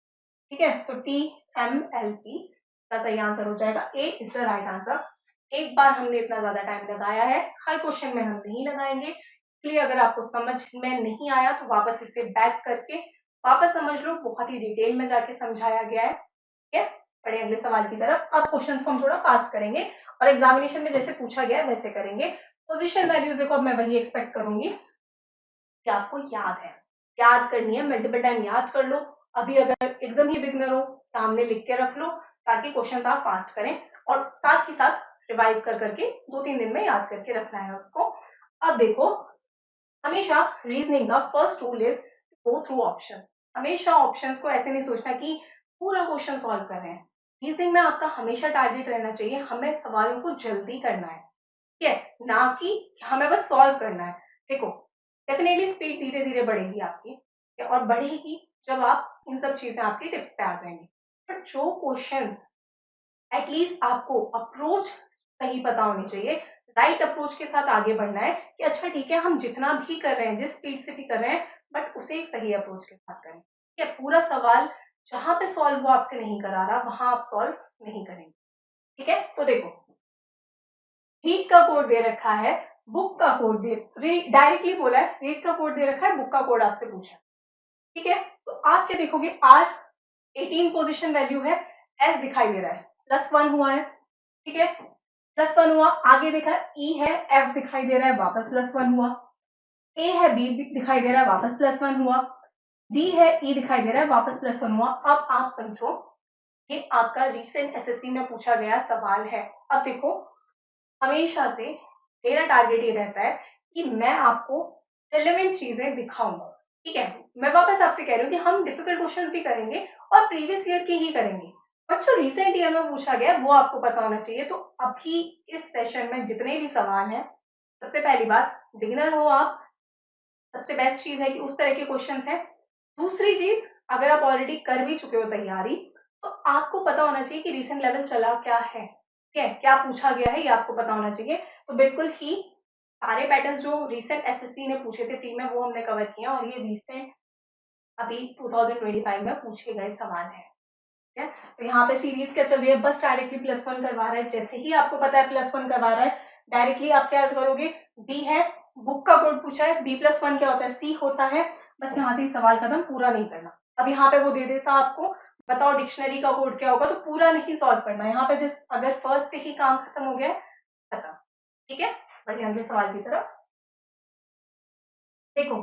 ठीक है, तो टी एम एल पी, इसका सही आंसर हो जाएगा ए इज द राइट आंसर। एक बार हमने इतना ज्यादा टाइम लगाया है, हर क्वेश्चन में हम नहीं लगाएंगे, इसलिए अगर आपको समझ में नहीं आया तो वापस इसे बैक करके वापस समझ लो, बहुत ही डिटेल में जाके समझाया गया है। ठीक है, पढ़े अगले सवाल की तरफ। अब क्वेश्चन को हम थोड़ा फास्ट करेंगे और एग्जामिनेशन में जैसे पूछा गया है वैसे करेंगे। पोजीशन वैल्यूज देखो, अब मैं वही एक्सपेक्ट करूंगी कि आपको याद है, याद करनी है, मल्टीपल टाइम याद कर लो। अभी अगर एकदम ही बिगनर हो, सामने लिख के रख लो ताकि क्वेश्चन आप फास्ट करें, और साथ ही साथ रिवाइज कर करके 2-3 दिन में याद करके रखना है उसको। अब देखो, हमेशा रीजनिंग का first rule is go through options. हमेशा ऑप्शंस को ऐसे नहीं सोचना कि पूरा क्वेश्चन सॉल्व कर रहे हैं। रीजनिंग में आपका हमेशा टारगेट रहना चाहिए, हमें सवालों को जल्दी करना है, ठीक है, ना कि हमें बस सॉल्व करना है। देखो, डेफिनेटली स्पीड धीरे धीरे बढ़ेगी आपकी, और बढ़ेगी जब आप इन सब चीजें आपकी टिप्स पे आ जाएंगी। बट जो क्वेश्चंस एटलीस्ट आपको अप्रोच सही पता होनी चाहिए, राइट अप्रोच के साथ आगे बढ़ना है कि अच्छा ठीक है, हम जितना भी कर रहे हैं, जिस स्पीड से भी कर रहे हैं, बट उसे एक सही अप्रोच के साथ करें। ठीक है, पूरा सवाल जहां पे सॉल्व वो आपसे नहीं करा रहा वहां आप सॉल्व नहीं करेंगे। ठीक है, तो देखो, रीड का कोड दे रखा है, बुक का कोड दे, डायरेक्टली बोला है, रीड का कोड दे रखा है, बुक का कोड आपसे पूछा। ठीक है, तो आप क्या देखोगे, आर 18 पोजीशन वैल्यू है, एस दिखाई दे रहा है, +1 हुआ है। ठीक है, +1 हुआ, आगे देखा ई है, एफ दिखाई दे रहा है, वापस +1 हुआ, ए है, बी दिखाई दे रहा है, वापस +1 हुआ, डी है, ई दिखाई दे रहा है, वापस +1 हुआ। अब आप समझो, ये आपका रिसेंट एसएससी में पूछा गया सवाल है। अब देखो, हमेशा से मेरा टारगेट ये रहता है कि मैं आपको रिलेवेंट चीजें दिखाऊंगा। ठीक है, मैं वापस आपसे कह रही हूँ कि हम डिफिकल्ट क्वेश्चन भी करेंगे और प्रीवियस ईयर के ही करेंगे, बट जो रिसेंट ईयर में पूछा गया वो आपको पता होना चाहिए। तो अभी इस सेशन में जितने भी सवाल हैं, सबसे पहली बात, बिगिनर हो आप, सबसे बेस्ट चीज है कि उस तरह के क्वेश्चन हैं। दूसरी चीज, अगर आप ऑलरेडी कर भी चुके हो तैयारी, तो आपको पता होना चाहिए कि रिसेंट लेवल चला क्या है, ठीक है, क्या पूछा गया है, ये आपको पता होना चाहिए। तो बिल्कुल ही सारे पैटर्न्स जो रिसेंट एसएससी ने पूछे थे प्री में, वो हमने कवर किया, और ये रिसेंट अभी 2025 में पूछे गए सवाल है। ठीक है, तो यहाँ पे सीरीज क्या चल रही है, बस डायरेक्टली +1 करवा रहा है। जैसे ही आपको पता है +1 करवा रहा है, डायरेक्टली आप क्या करोगे, बी है, बुक का कोड पूछा है, B+1 क्या होता है, सी होता है, बस यहाँ से ही सवाल खत्म, पूरा नहीं करना। अब यहाँ पे वो दे देता आपको, बताओ डिक्शनरी का कोड क्या होगा, तो पूरा नहीं सॉल्व करना। यहाँ पे जिस अगर फर्स्ट से ही काम खत्म हो गया है, खत्म। ठीक है, बढ़िया, अगले सवाल की तरफ देखो।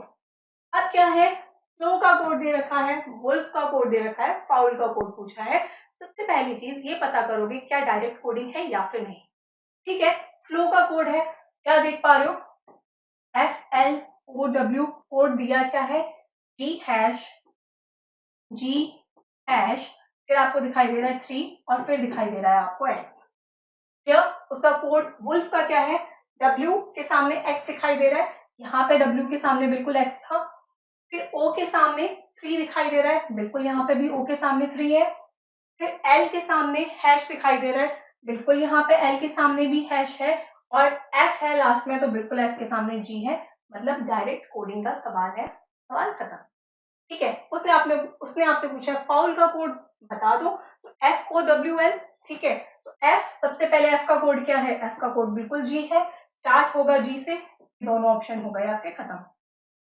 अब क्या है, फ्लो का कोड दे रखा है, वुल्फ का कोड दे रखा है, फाउल का कोड पूछा है। सबसे पहली चीज ये पता करोगे क्या डायरेक्ट कोडिंग है या फिर नहीं। ठीक है, फ्लो का कोड है, क्या देख पा रहे हो, FLOW, कोड दिया क्या है, G#, फिर आपको दिखाई दे रहा है 3, और फिर दिखाई दे रहा है आपको X। क्या उसका कोड वुल्फ का क्या है, W के सामने X दिखाई दे रहा है, यहाँ पे W के सामने बिल्कुल X था, फिर O के सामने 3 दिखाई दे रहा है, बिल्कुल यहाँ पे भी O के सामने 3 है, फिर L के सामने हैश दिखाई दे रहा है, बिल्कुल यहाँ पे L के सामने भी हैश है, और F है लास्ट में, तो बिल्कुल F के सामने G है। मतलब डायरेक्ट कोडिंग का सवाल है, सवाल खत्म। ठीक है, उसने आपसे पूछा फाउल का कोड बता दो, तो FOWL। ठीक है, तो F सबसे पहले, F का कोड क्या है, F का कोड बिल्कुल G है, स्टार्ट होगा G से, दोनों ऑप्शन हो गए आपके खत्म।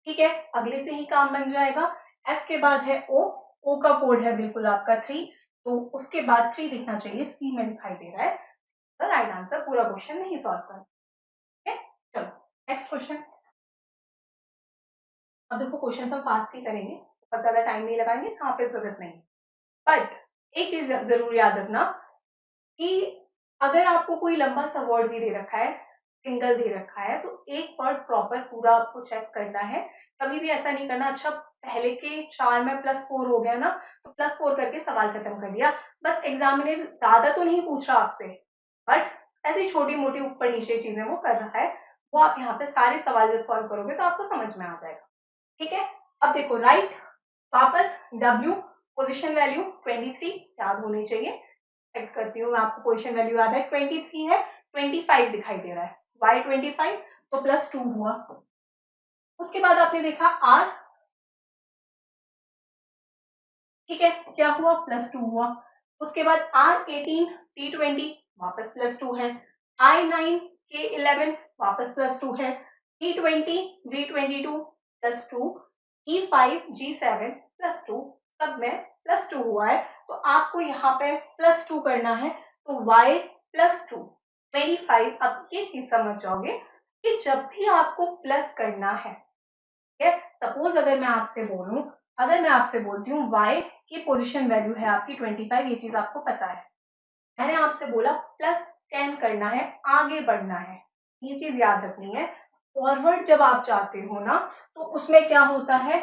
ठीक है, अगले से ही काम बन जाएगा। F के बाद है O का कोड है बिल्कुल आपका 3, तो उसके बाद 3 दिखना चाहिए, C में दिखाई दे रहा है, राइट आंसर। पूरा क्वेश्चन नहीं सॉल्व कर। ठीक है, चलो नेक्स्ट क्वेश्चन। अब देखो, क्वेश्चन हम फास्ट ही करेंगे, बहुत ज्यादा टाइम नहीं लगाएंगे, यहाँ पे जरूरत नहीं। बट एक चीज जरूर याद रखना कि अगर आपको कोई लंबा सा वर्ड भी दे रखा है, सिंगल दे रखा है, तो एक वर्ड प्रॉपर पूरा आपको चेक करना है। कभी भी ऐसा नहीं करना, अच्छा पहले के 4 में +4 हो गया ना, तो +4 करके सवाल खत्म कर दिया। बस एग्जामिनर ज्यादा तो नहीं पूछ रहा आपसे, बट ऐसी छोटी मोटी ऊपर नीचे चीजें वो कर रहा है, वो आप यहाँ पे सारे सवाल जब सॉल्व करोगे तो आपको समझ में आ जाएगा। ठीक है, अब देखो, राइट, वापस W, पोजीशन वैल्यू 23 याद होनी चाहिए। चेक करती हूँ मैं, आपको पोजीशन वैल्यू याद है, 23 है, 25 दिखाई दे रहा है, वाई 25, तो +2 हुआ। उसके बाद आपने देखा R, ठीक है, क्या हुआ, +2 हुआ। उसके बाद R18 T20 वापस +2 है, I9 K11 वापस +2 है, T20 V22 +2, E5 G7 +2, सब में +2 हुआ है। तो आपको यहाँ पे +2 करना है, तो y +2 25। अब ये चीज समझ जाओगे कि जब भी आपको प्लस करना है, सपोज अगर मैं आपसे बोलूं, अगर मैं आपसे बोलती हूँ y की पोजीशन वैल्यू है आपकी 25, ये चीज आपको पता है, मैंने आपसे बोला +10 करना है, आगे बढ़ना है, ये चीज याद रखनी है। फॉरवर्ड जब आप जाते हो ना, तो उसमें क्या होता है,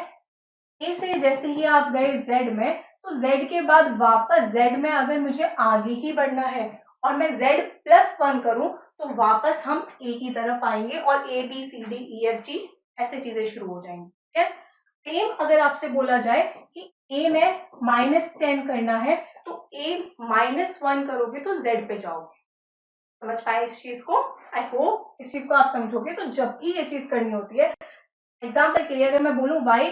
ए से जैसे ही आप गए z में, तो z के बाद वापस z में अगर मुझे आगे ही बढ़ना है और मैं z+1 करूं, तो वापस हम a की तरफ आएंगे और a b c d e f g ऐसे चीजें शुरू हो जाएंगी। ठीक है, सेम अगर आपसे बोला जाए कि a में -10 करना है, तो a -1 करोगे तो z पे जाओगे। समझ पाए इस चीज को? आई होप इस चीज को आप समझोगे। तो जब भी ये चीज करनी होती है, एग्जाम्पल के लिए अगर मैं बोलूं y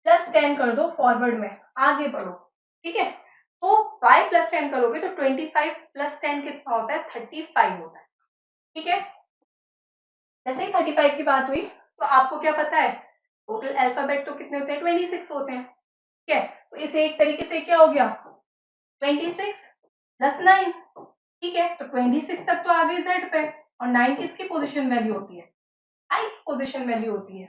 +10 कर दो, फॉरवर्ड में आगे बढ़ो, ठीक है, तो y +10 करोगे तो 25 + 10 कितना होता है, 35 होता है। ठीक है, जैसे ही 35 की बात हुई, तो आपको क्या पता है, टोटल अल्फाबेट तो कितने होते हैं, 26 होते हैं। ठीक है, तो इसे एक तरीके से क्या हो गया, 26 + 9। ठीक है, तो 26 तक तो आ गए z पे, और 9 किसकी पोजीशन वैल्यू होती है, i की पोजीशन वैल्यू होती है।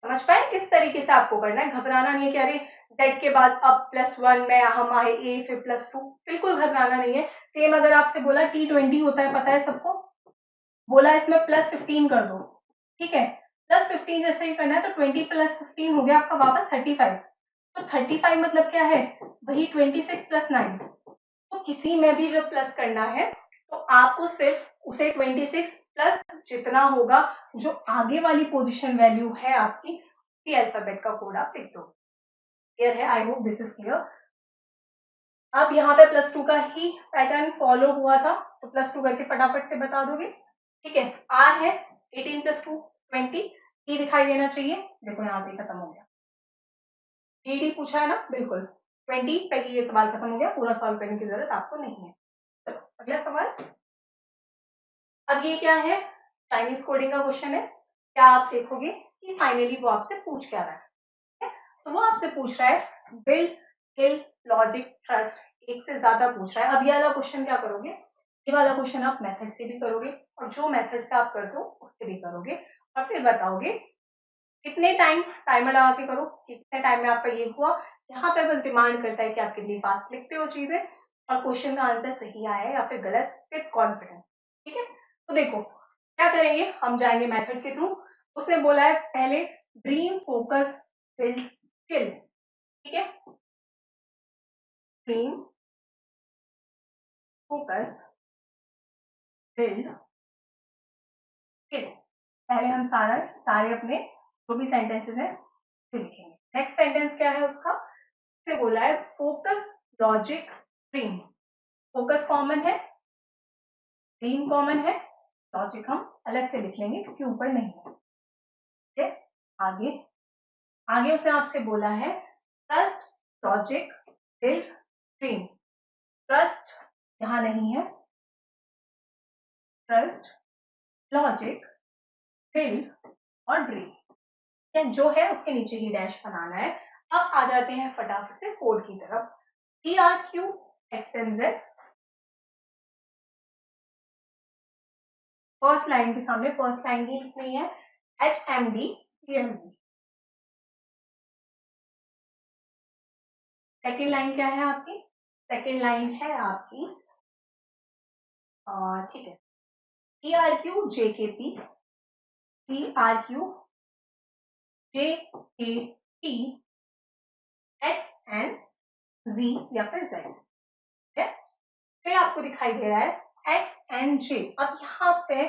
समझ पाए, किस तरीके से आपको करना है, घबराना नहीं है कि अरे z के बाद अब +1 में हम आए a फिर +2, बिल्कुल घबराना नहीं है। सेम अगर आपसे बोला T20 होता है, पता है सबको, बोला इसमें +15 कर दो, ठीक है, +15 जैसे ही करना है, तो 20 + 15 हो गया आपका वापस 35। तो 35 मतलब क्या है, वही 26 + 9। तो किसी में भी जब प्लस करना है, तो आपको सिर्फ उसे 26 प्लस जितना होगा जो आगे वाली पोजीशन वैल्यू है आपकी, उसी अल्फाबेट का कोड आप लिख दो। क्लियर है? I hope this is clear. अब यहाँ पे +2 का ही पैटर्न फॉलो हुआ था, तो +2 करके फटाफट से बता दोगे। ठीक है, R है 18 + 2 20, E दिखाई देना चाहिए, देखो यहाँ से खत्म हो गया। डी पूछा है ना, बिल्कुल 20 पे ही ये सवाल खत्म हो गया, पूरा सॉल्व करने की जरूरत आपको नहीं है। चलो अगला सवाल। अब ये क्या है, चाइनीज कोडिंग का क्वेश्चन है। क्या आप देखोगे कि फाइनली वो आपसे पूछ क्या रहा है, तो वो आपसे पूछ रहा है बिल्ड, स्किल, लॉजिक, ट्रस्ट, एक से ज्यादा पूछ रहा है। अब ये वाला क्वेश्चन क्या करोगे, ये वाला क्वेश्चन आप मेथड से भी करोगे, और जो मेथड से आप करते हो उससे भी करोगे, और फिर बताओगे कितने टाइमर लगा के करो, कितने टाइम में आपका ये हुआ। यहाँ पे बस डिमांड करता है कि आप कितनी फास्ट लिखते हो चीजें, और क्वेश्चन का आंसर सही आया या फिर गलत, विद कॉन्फिडेंस। ठीक है, तो देखो क्या करेंगे, हम जाएंगे मेथड के थ्रू। उसने बोला है पहले ड्रीम, फोकस, बिल्ड, स्किल। ठीक है, ड्रीम, फोकस, बिल्ड, स्किल। पहले हम सारे अपने जो भी सेंटेंसेस हैं लिखेंगे। नेक्स्ट सेंटेंस क्या है उसका, से बोला है focus, logic, dream. Focus common है, ड्रीम कॉमन है, लॉजिक हम अलग से लिख लेंगे क्योंकि ऊपर नहीं है। ठीक है, आगे आगे उसने आपसे बोला है trust, logic, build, dream. Trust यहाँ नहीं है, ट्रस्ट, लॉजिक, बिल्ड और ड्रीम जो है उसके नीचे ही डैश बनाना है। अब आ जाते हैं फटाफट से कोड की तरफ। PRQ XNZ, फर्स्ट लाइन के सामने फर्स्ट लाइन ही लिखनी है, HMD TMD। सेकेंड लाइन क्या है आपकी, सेकेंड लाइन है आपकी, ठीक है, PRQ JKP, PRQ JKP XNZ या फिर Z। ठीक है, फिर आपको दिखाई दे रहा है XNJ। अब यहाँ पे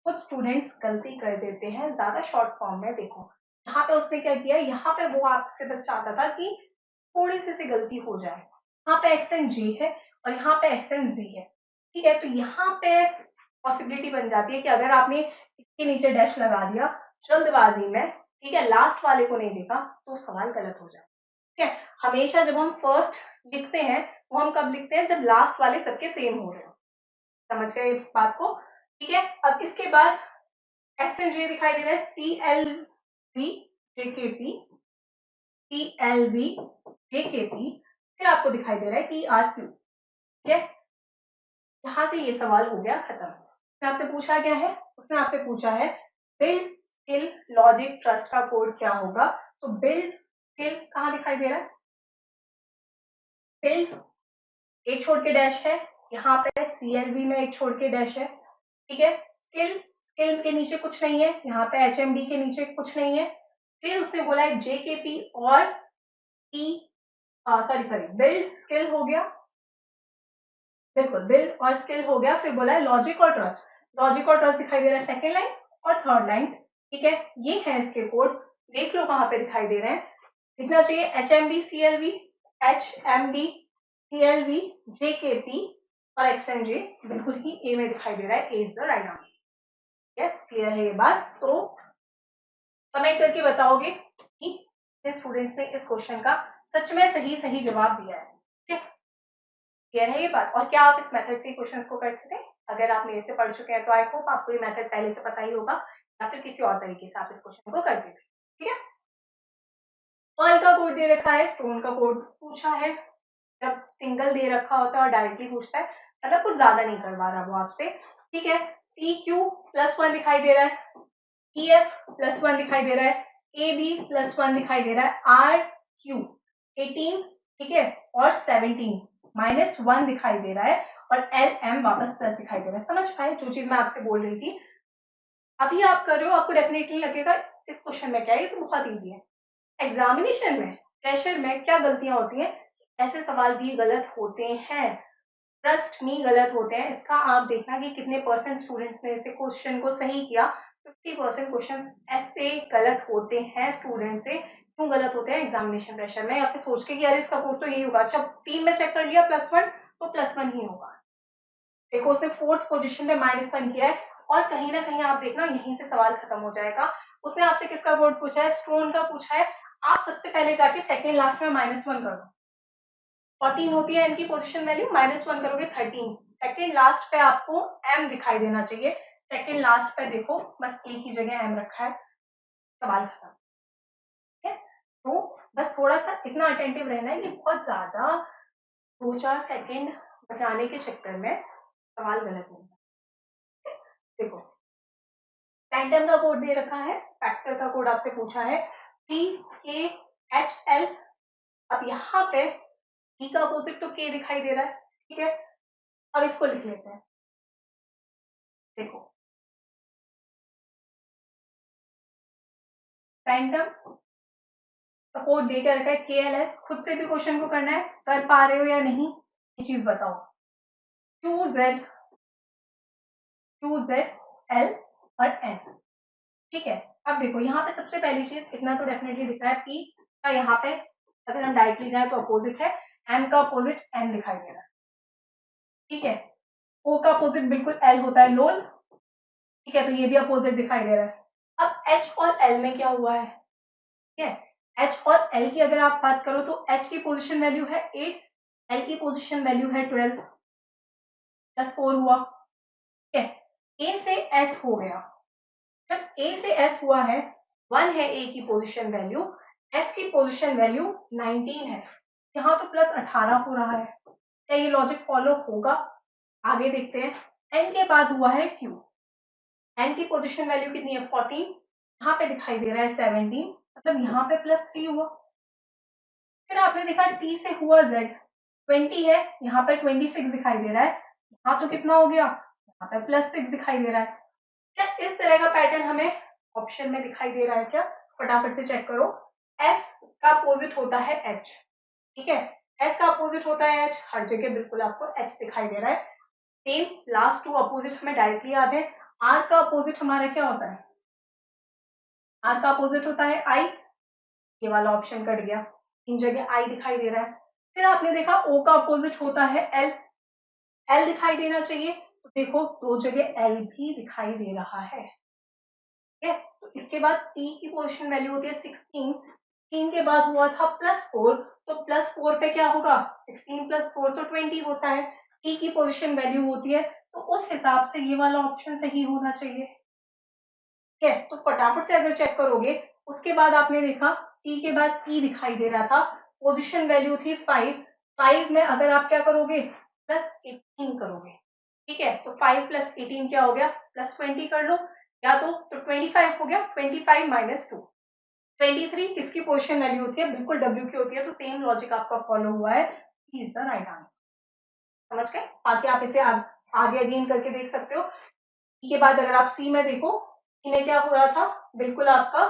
कुछ स्टूडेंट्स गलती कर देते हैं ज्यादा शॉर्ट फॉर्म में। देखो यहाँ पे उसने क्या किया, यहाँ पे वो आपसे बस चाहता था कि थोड़ी सी गलती हो जाए। यहाँ पे XNJ है और यहाँ पे XNZ है। ठीक है, तो यहाँ पे पॉसिबिलिटी बन जाती है कि अगर आपने इसके नीचे डैश लगा दिया जल्दबाजी में, ठीक है, लास्ट वाले को नहीं देखा, तो सवाल गलत हो जाए। ठीक है, हमेशा जब हम फर्स्ट लिखते हैं वो हम कब लिखते हैं, जब लास्ट वाले सबके सेम हो रहे हो। समझ गए इस बात को? ठीक है, अब इसके बाद एक्स एंड जे दिखाई दे रहा है, CLV JKP, CLV JKP, फिर आपको दिखाई दे रहा है TRQ। ठीक है, यहां से ये सवाल हो गया खत्म। उसने आपसे पूछा क्या है, उसने आपसे पूछा है बिल्ड स्किल लॉजिक ट्रस्ट का कोड क्या होगा। तो बिल्ड स्किल कहाँ दिखाई दे रहा है, बिल्ड एक छोड़ के डैश है, यहाँ पे CLV में एक छोड़ के डैश है। ठीक है, स्किल, स्किल के नीचे कुछ नहीं है, यहाँ पे HMD के नीचे कुछ नहीं है। फिर उसने बोला है JKP और बिल्ड स्किल हो गया, बिल्कुल बिल्ड और स्किल हो गया। फिर बोला है लॉजिक और ट्रस्ट, लॉजिक और ट्रस्ट दिखाई दे रहा है सेकेंड लाइन और थर्ड लाइन। ठीक है, ये है इसके कोड, देख लो कहाँ पे दिखाई दे रहे हैं, लिखना चाहिए HMD CLV, HMD CLV JKP और XNJ, बिल्कुल ही ए में दिखाई दे रहा है, A is the right answer. ठीक है, क्लियर है ये बात? तो कमेंट करके बताओगे कि स्टूडेंट्स ने इस क्वेश्चन का सच में सही सही जवाब दिया है। ठीक है, क्लियर है ये बात? और क्या आप इस मेथड से क्वेश्चंस को करते थे? अगर आप मेरे से पढ़ चुके हैं तो आई होप आपको ये मेथड पहले से पता ही होगा, या फिर किसी और तरीके से आप इस क्वेश्चन को करते थे। ठीक है, ऑयल का कोड दे रखा है, स्टोन का कोड पूछा है। जब सिंगल दे रखा होता है और डायरेक्टली पूछता है, मतलब कुछ ज्यादा नहीं करवा रहा वो आपसे। ठीक है, TQ+1 दिखाई दे रहा है, EF+1 दिखाई दे रहा है, AB+1 दिखाई दे रहा है, RQ 18, ठीक है, और 17 -1 दिखाई दे रहा है, और LM वापस 10 दिखाई दे रहा है। समझ पाए जो चीज मैं आपसे बोल रही थी? अभी आप कर रहे हो, आपको डेफिनेटली लगेगा इस क्वेश्चन में क्या है, ये तो बहुत ईजी है। एग्जामिनेशन में, प्रेशर में क्या गलतियां होती हैं, ऐसे सवाल भी गलत होते हैं, ट्रस्ट मी गलत होते हैं। इसका आप देखना कि कितने परसेंट स्टूडेंट्स ने इसे क्वेश्चन को सही किया। 50% क्वेश्चन ऐसे गलत होते हैं स्टूडेंट से। क्यों गलत होते हैं? एग्जामिनेशन प्रेशर में, या फिर सोच के कि यार इसका कोड तो यही होगा, अच्छा 3 में चेक कर लिया +1 तो +1 ही होगा। देखो उसने 4th पोजीशन में -1 किया है, और कहीं ना कहीं आप देखना यहीं से सवाल खत्म हो जाएगा। उसने आपसे किसका कोड पूछा है? स्टोन का पूछा है। आप सबसे पहले जाके सेकेंड लास्ट में -1 कर दो। 14 होती है इनकी पोजीशन वैल्यू, -1 करोगे 13। सेकेंड लास्ट पे आपको M दिखाई देना चाहिए। सेकेंड लास्ट पे देखो बस एक ही जगह M रखा है, सवाल खत्म। ठीक है, तो बस थोड़ा सा इतना अटेंटिव रहना है कि बहुत ज्यादा 2-4 सेकेंड बचाने के चक्कर में सवाल गलत नहीं है। देखो पैंटम का कोड दे रखा है, फैक्टर का कोड आपसे पूछा है PKHL। अब यहाँ पे P का अपोजिट तो K दिखाई दे रहा है। ठीक है, अब इसको लिख लेते हैं। देखो पैंटम का कोड दे के रखा है KLS, खुद से भी क्वेश्चन को करना है, कर पा रहे हो या नहीं ये चीज बताओ। QZ L और N। ठीक है, अब देखो यहाँ पे सबसे पहली चीज, इतना तो डेफिनेटली दिख रहा है, P का यहाँ पे अगर हम डायरेक्टली जाए तो अपोजिट है, M का अपोजिट N दिखाई दे रहा है। ठीक है, O का अपोजिट बिल्कुल L होता है, लोल। ठीक है, तो ये भी अपोजिट दिखाई दे रहा है। अब H और L में क्या हुआ है? ठीक है, H और L की अगर आप बात करो तो H की पोजीशन वैल्यू है 8, L की पोजीशन वैल्यू है 12, +4 हुआ। ठीक है, A से S हो गया। जब A से S हुआ है, 1 है A की पोजीशन वैल्यू, S की पोजीशन वैल्यू 19 है, यहाँ तो +18 हो रहा है। क्या ये लॉजिक फॉलो होगा? आगे देखते हैं। N के बाद हुआ है Q, N की पोजीशन वैल्यू कितनी है? 14, यहाँ पे दिखाई दे रहा है 17, मतलब यहाँ पे +3 हुआ। फिर आपने देखा T से हुआ Z, 20 है, यहाँ पे 26 दिखाई दे रहा है, यहाँ तो कितना हो गया? यहाँ पे +6 दिखाई दे रहा है। क्या इस तरह का पैटर्न हमें ऑप्शन में दिखाई दे रहा है क्या? फटाफट से चेक करो। S का अपोजिट होता है H। ठीक है, S का अपोजिट होता है H, हर जगह बिल्कुल आपको H दिखाई दे रहा है। सेम लास्ट 2 अपोजिट हमें डायरेक्टली याद है। R का अपोजिट हमारा क्या होता है? R का अपोजिट होता है I, ये वाला ऑप्शन कट गया, इन जगह I दिखाई दे रहा है। फिर आपने देखा O का अपोजिट होता है L, L दिखाई देना चाहिए, तो देखो 2 जगह L भी दिखाई दे रहा है। ठीक है, तो इसके बाद T की पोजीशन वैल्यू होती है 16, 16 के बाद हुआ था +4, तो +4 पे क्या होगा, 16 + 4 तो 20 होता है, t की पोजीशन वैल्यू होती है, तो उस हिसाब से ये वाला ऑप्शन सही होना चाहिए। ठीक है, तो फटाफट से अगर चेक करोगे, उसके बाद आपने देखा t के बाद e दिखाई दे रहा था, पोजीशन वैल्यू थी 5, 5 में अगर आप क्या करोगे, +18 करोगे। ठीक है, तो 5 + 18 क्या हो गया, +20 कर लो, या तो 25 हो गया, 25 - 2, 23 किसकी पोजीशन वैल्यू होती है, बिल्कुल w की होती है, तो सेम लॉजिक आपका फॉलो हुआ है, इज द राइट आंसर। समझ गए, बाकी आप इसे आगे अगेन करके देख सकते हो। के बाद अगर आप सी में देखो, सी में क्या हो रहा था, बिल्कुल आपका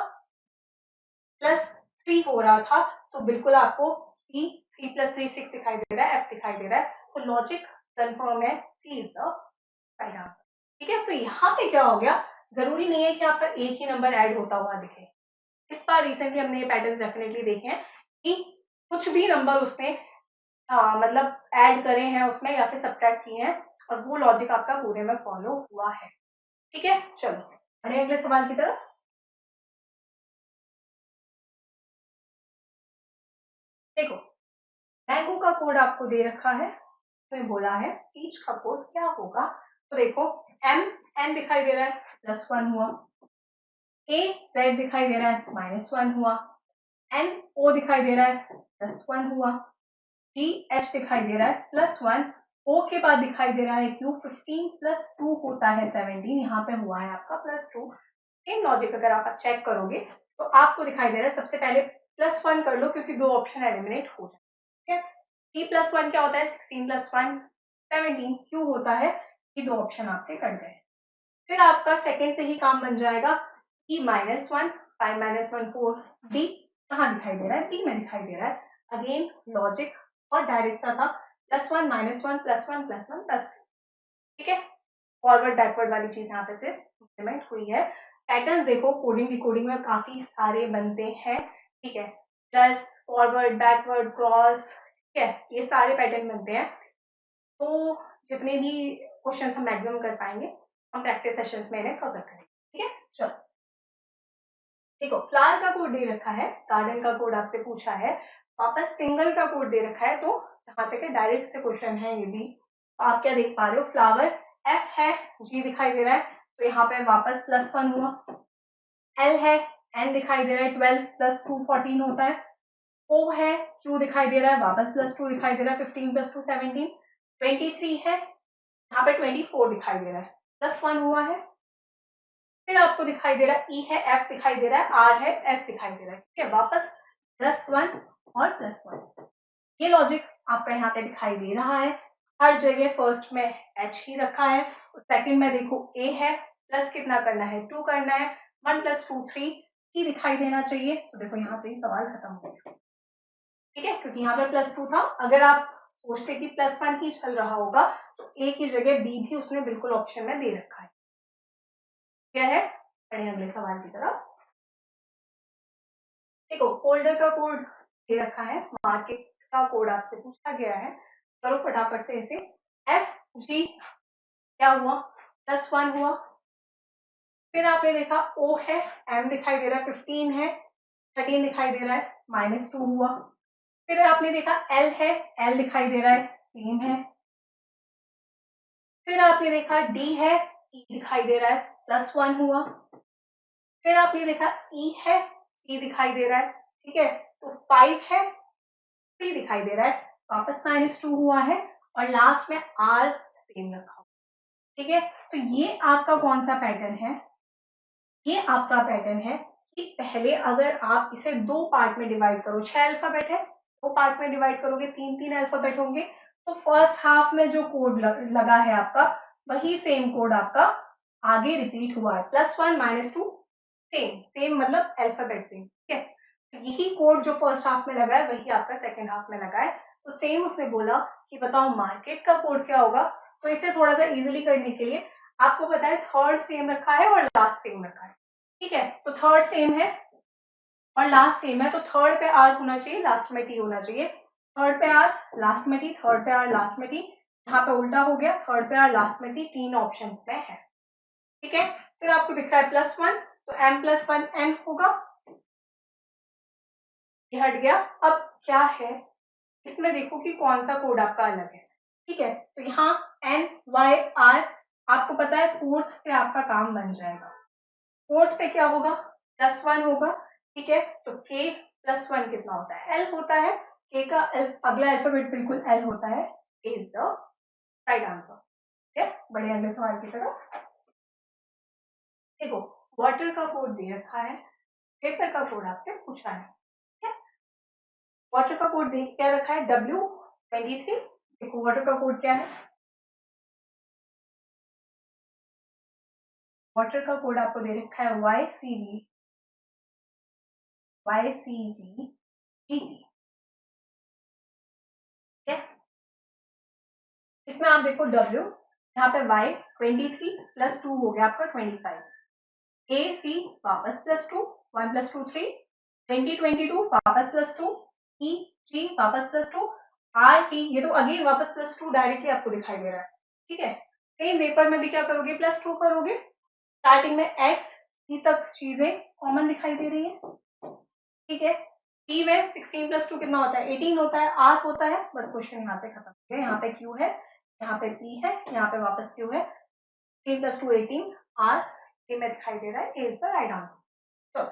+3 हो रहा था, तो बिल्कुल आपको सी 3 + 3 6 दिखाई दे रहा है, एफ दिखाई दे रहा है, तो लॉजिक कंफर्म है, सी इज द राइट आंसर। ठीक है, तो यहाँ पे क्या हो गया, जरूरी नहीं है कि आपका एक ही नंबर ऐड होता हुआ दिखे। इस बार रिसेंटली हमने ये पैटर्न डेफिनेटली देखे हैं कि कुछ भी नंबर उसमें मतलब ऐड करे हैं उसमें या फिर सब्ट्रैक्ट किए हैं, और वो लॉजिक आपका पूरे में फॉलो हुआ है। ठीक है, चलो बढ़े अगले सवाल की तरफ। देखो, मैंगो का कोड आपको दे रखा है, तो बोला है पीच का कोड क्या होगा, तो देखो एम एन दिखाई दे रहा है, +1 हुआ, ए जेड दिखाई दे रहा है, -1 हुआ, एन ओ दिखाई दे रहा है, +1 हुआ, जी एच दिखाई दे रहा है, +1, ओ के बाद दिखाई दे रहा है क्यू, 15 + 2 होता है 17, यहाँ पे हुआ है आपका +2। सेम लॉजिक अगर आप चेक करोगे तो आपको दिखाई दे रहा है, सबसे पहले +1 कर लो क्योंकि दो ऑप्शन एलिमिनेट हो जाए। ठीक है, t + 1 क्या होता है, 16 + 1 17, क्यू होता है, ये दो ऑप्शन आपके कट गए। फिर आपका सेकंड से ही काम बन जाएगा, e - 1 5 - 1 4, d कहाँ दिखाई दे रहा है, b में दिखाई दे रहा है, अगेन लॉजिक और डायरेक्ट सा था, +1 - 1 +1 +1 +2। ठीक है, फॉरवर्ड बैकवर्ड वाली चीज यहाँ पे सिर्फ इम्प्लीमेंट हुई है। पैटर्न देखो, कोडिंग डिकोडिंग में काफी सारे बनते हैं। ठीक है, प्लस फॉरवर्ड बैकवर्ड क्रॉस, ठीक है, ये सारे पैटर्न बनते हैं, तो जितने भी क्वेश्चन हम मैक्सिमम कर पाएंगे हम प्रैक्टिस सेशंस में इन्हें कवर करेंगे। ठीक है, चलो देखो, फ्लावर का कोड दे रखा है, गार्डन का कोड आपसे पूछा है, वापस सिंगल का कोड दे रखा है, तो जहां तक डायरेक्ट से क्वेश्चन है ये भी, तो आप क्या देख पा रहे हो, फ्लावर एफ है, जी दिखाई दे रहा है, तो यहाँ पे वापस +1 हुआ, एल है, एन दिखाई दे रहा है, 12 + 2 14 होता है, ओ है, क्यू दिखाई दे रहा है, वापस +2 दिखाई दे रहा है, 15 + 2 17, 23 है, यहाँ पे 24 दिखाई दे रहा है, +1 हुआ है, फिर आपको दिखाई दे रहा है ई है, एफ दिखाई दे रहा है, आर है, एस दिखाई दे रहा है, ठीक है, वापस +1 और +1, ये लॉजिक आपका यहाँ पे दिखाई दे रहा है। हर जगह फर्स्ट में एच ही रखा है, सेकंड में देखो ए है, प्लस कितना करना है, 2 करना है, 1 + 2 3 ही दिखाई देना चाहिए, तो देखो यहाँ पे सवाल खत्म हो गया। ठीक है, क्योंकि यहाँ पे +2 था, अगर आप सोचते कि +1 ही चल रहा होगा तो ए की जगह बी भी उसने बिल्कुल ऑप्शन में दे रखा है। क्या है, बढ़िया, अगले सवाल की तरफ देखो, फोल्डर का कोड दे रखा है, मार्केट का कोड आपसे पूछा गया है, करो फटाफट से इसे, एफ जी क्या हुआ, +1 हुआ, फिर आपने देखा ओ है, एम दिखाई दे रहा है, 15 है, 13 दिखाई दे रहा है, -2 हुआ, फिर आपने देखा एल है, एल दिखाई दे रहा है, 3 है, फिर आपने देखा डी है, ई दिखाई दे रहा है, +1 हुआ, फिर आपने देखा ई है, सी दिखाई दे रहा है, ठीक है, तो 5 है, 3 दिखाई दे रहा है, वापस -2 हुआ है, और लास्ट में आर सेम रखा हुआ। ठीक है, तो ये आपका कौन सा पैटर्न है, ये आपका पैटर्न है कि पहले अगर आप इसे दो पार्ट में डिवाइड करो, 6 अल्फाबेट है, दो पार्ट में डिवाइड करोगे, 3-3 अल्फाबेट होंगे, तो फर्स्ट हाफ में जो कोड लगा है आपका, वही सेम कोड आपका आगे रिपीट हुआ है, +1 -2 सेम सेम मतलब अल्फाबेट सेम। ठीक है, तो यही कोड जो फर्स्ट हाफ में लगा है वही आपका सेकेंड हाफ में लगा है, तो सेम उसने बोला कि बताओ मार्केट का कोड क्या होगा, तो इसे थोड़ा सा इजिली करने के लिए आपको पता है थर्ड सेम रखा है और लास्ट सेम रखा है। ठीक है, तो थर्ड सेम है और लास्ट सेम है, तो थर्ड पे आर होना चाहिए, लास्ट में टी होना चाहिए, थर्ड पे आर लास्ट में टी, थर्ड पे आर लास्ट में टी, यहाँ पे उल्टा हो गया, थर्ड पे आर लास्ट में टी, तीन ऑप्शन में है। ठीक है, फिर आपको दिख रहा है +1, तो m + 1 n होगा, ये हट गया। अब क्या है इसमें, देखो कि कौन सा कोड आपका अलग है। ठीक है, तो यहाँ NYR आपको पता है फोर्थ से आपका काम बन जाएगा। फोर्थ पे क्या होगा, +1 होगा। ठीक है, तो K +1 कितना होता है, L होता है। K का अगला अल्फाबेट बिल्कुल L होता है। Is the right answer. ठीक है, बड़े अगले सवाल की तरफ देखो, वाटर का कोड दे रखा है, पेपर का कोड आपसे पूछा है। ठीक है, वाटर का कोड दे क्या रखा है, W23। देखो वाटर का कोड क्या है, वाटर का कोड आपको दे रखा है YCV ET। ठीक है, इसमें आप देखो W, यहाँ पे Y23 +2 हो गया आपका 25। AC वापस +2, 1 + 2 3, 2022 वापस +2, EG वापस +2, RT ये तो अगेन वापस +2 डायरेक्टली आपको दिखाई दे रहा है। ठीक है, सेम पेपर में भी क्या करोगे, +2 करोगे। स्टार्टिंग में X C तक चीजें कॉमन दिखाई दे रही है। ठीक है, P में 16 + 2 कितना होता है, 18 होता है। R होता है, बस क्वेश्चन यहाँ से खत्म हो गया। यहाँ पे Q है, यहाँ पे P है, यहाँ पे वापस Q है। 16 + 2 18, R ये में दिखाई दे रहा है, इज द राइट आंसर। चलो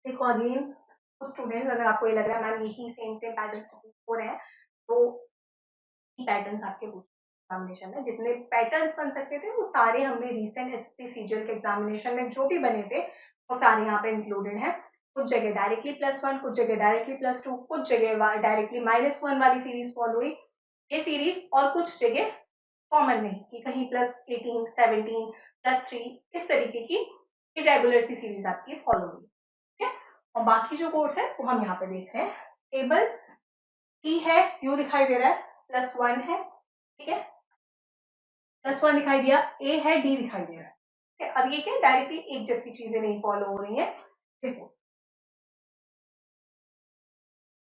देखो अगेन, तो स्टूडेंट्स अगर आपको ये लग रहा है मैम यही सेम पैटर्न हो रहे हैं, तो पैटर्न्स आपके एग्जामिनेशन में जितने पैटर्न्स बन सकते थे वो सारे हमने रिसेंट एसएससी सीजीएल के एग्जामिनेशन में जो भी बने थे वो सारे यहाँ पे इंक्लूडेड हैं। कुछ जगह डायरेक्टली +1, कुछ जगह डायरेक्टली +2, कुछ जगह डायरेक्टली -1 वाली सीरीज फॉलो हुई ये सीरीज, और कुछ जगह कॉमन नहीं कि कहीं +18 17 +3 इस तरीके की इरेगुलर सी सीरीज आपकी फॉलो हुई। ठीक है, और बाकी जो कोड्स है वो हम यहाँ पे देख रहे हैं। टेबल T है, U दिखाई दे रहा है, +1 है। ठीक है, +1 दिखाई दिया, A है, D दिखाई दे रहा है। ठीक है, अब ये क्या डायरेक्टली एक जैसी चीजें नहीं फॉलो हो रही है। देखो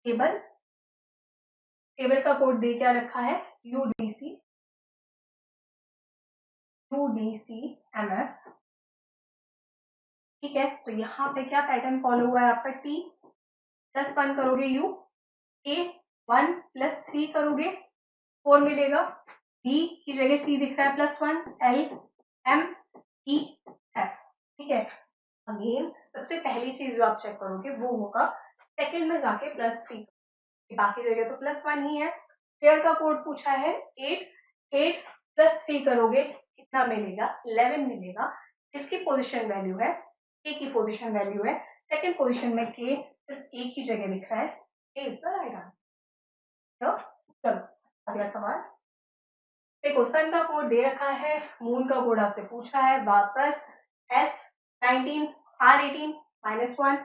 टेबल, टेबल का कोड दे क्या रखा है, UDCMF। ठीक है, तो यहाँ पे क्या पैटर्न फॉलो हुआ है आपका, T +1 करोगे U, A 1 + 3 करोगे 4 मिलेगा, D की जगह C दिख रहा है +1, L M E F। ठीक है, अगेन सबसे पहली चीज जो आप चेक करोगे वो होगा सेकंड में जाके +3, बाकी जगह तो +1 ही है। शेयर का कोड पूछा है 8 + 3 करोगे कितना मिलेगा, 11 मिलेगा। इसकी पोजीशन वैल्यू है, के की पोजीशन वैल्यू है, सेकंड पोजीशन में के सिर्फ एक ही जगह दिख रहा है, के इज द राइट आंसर। चलो अगला सवाल देखो, सन का कोड दे रखा है, मून का कोड आपसे पूछा है वापस, S19 R18 -1,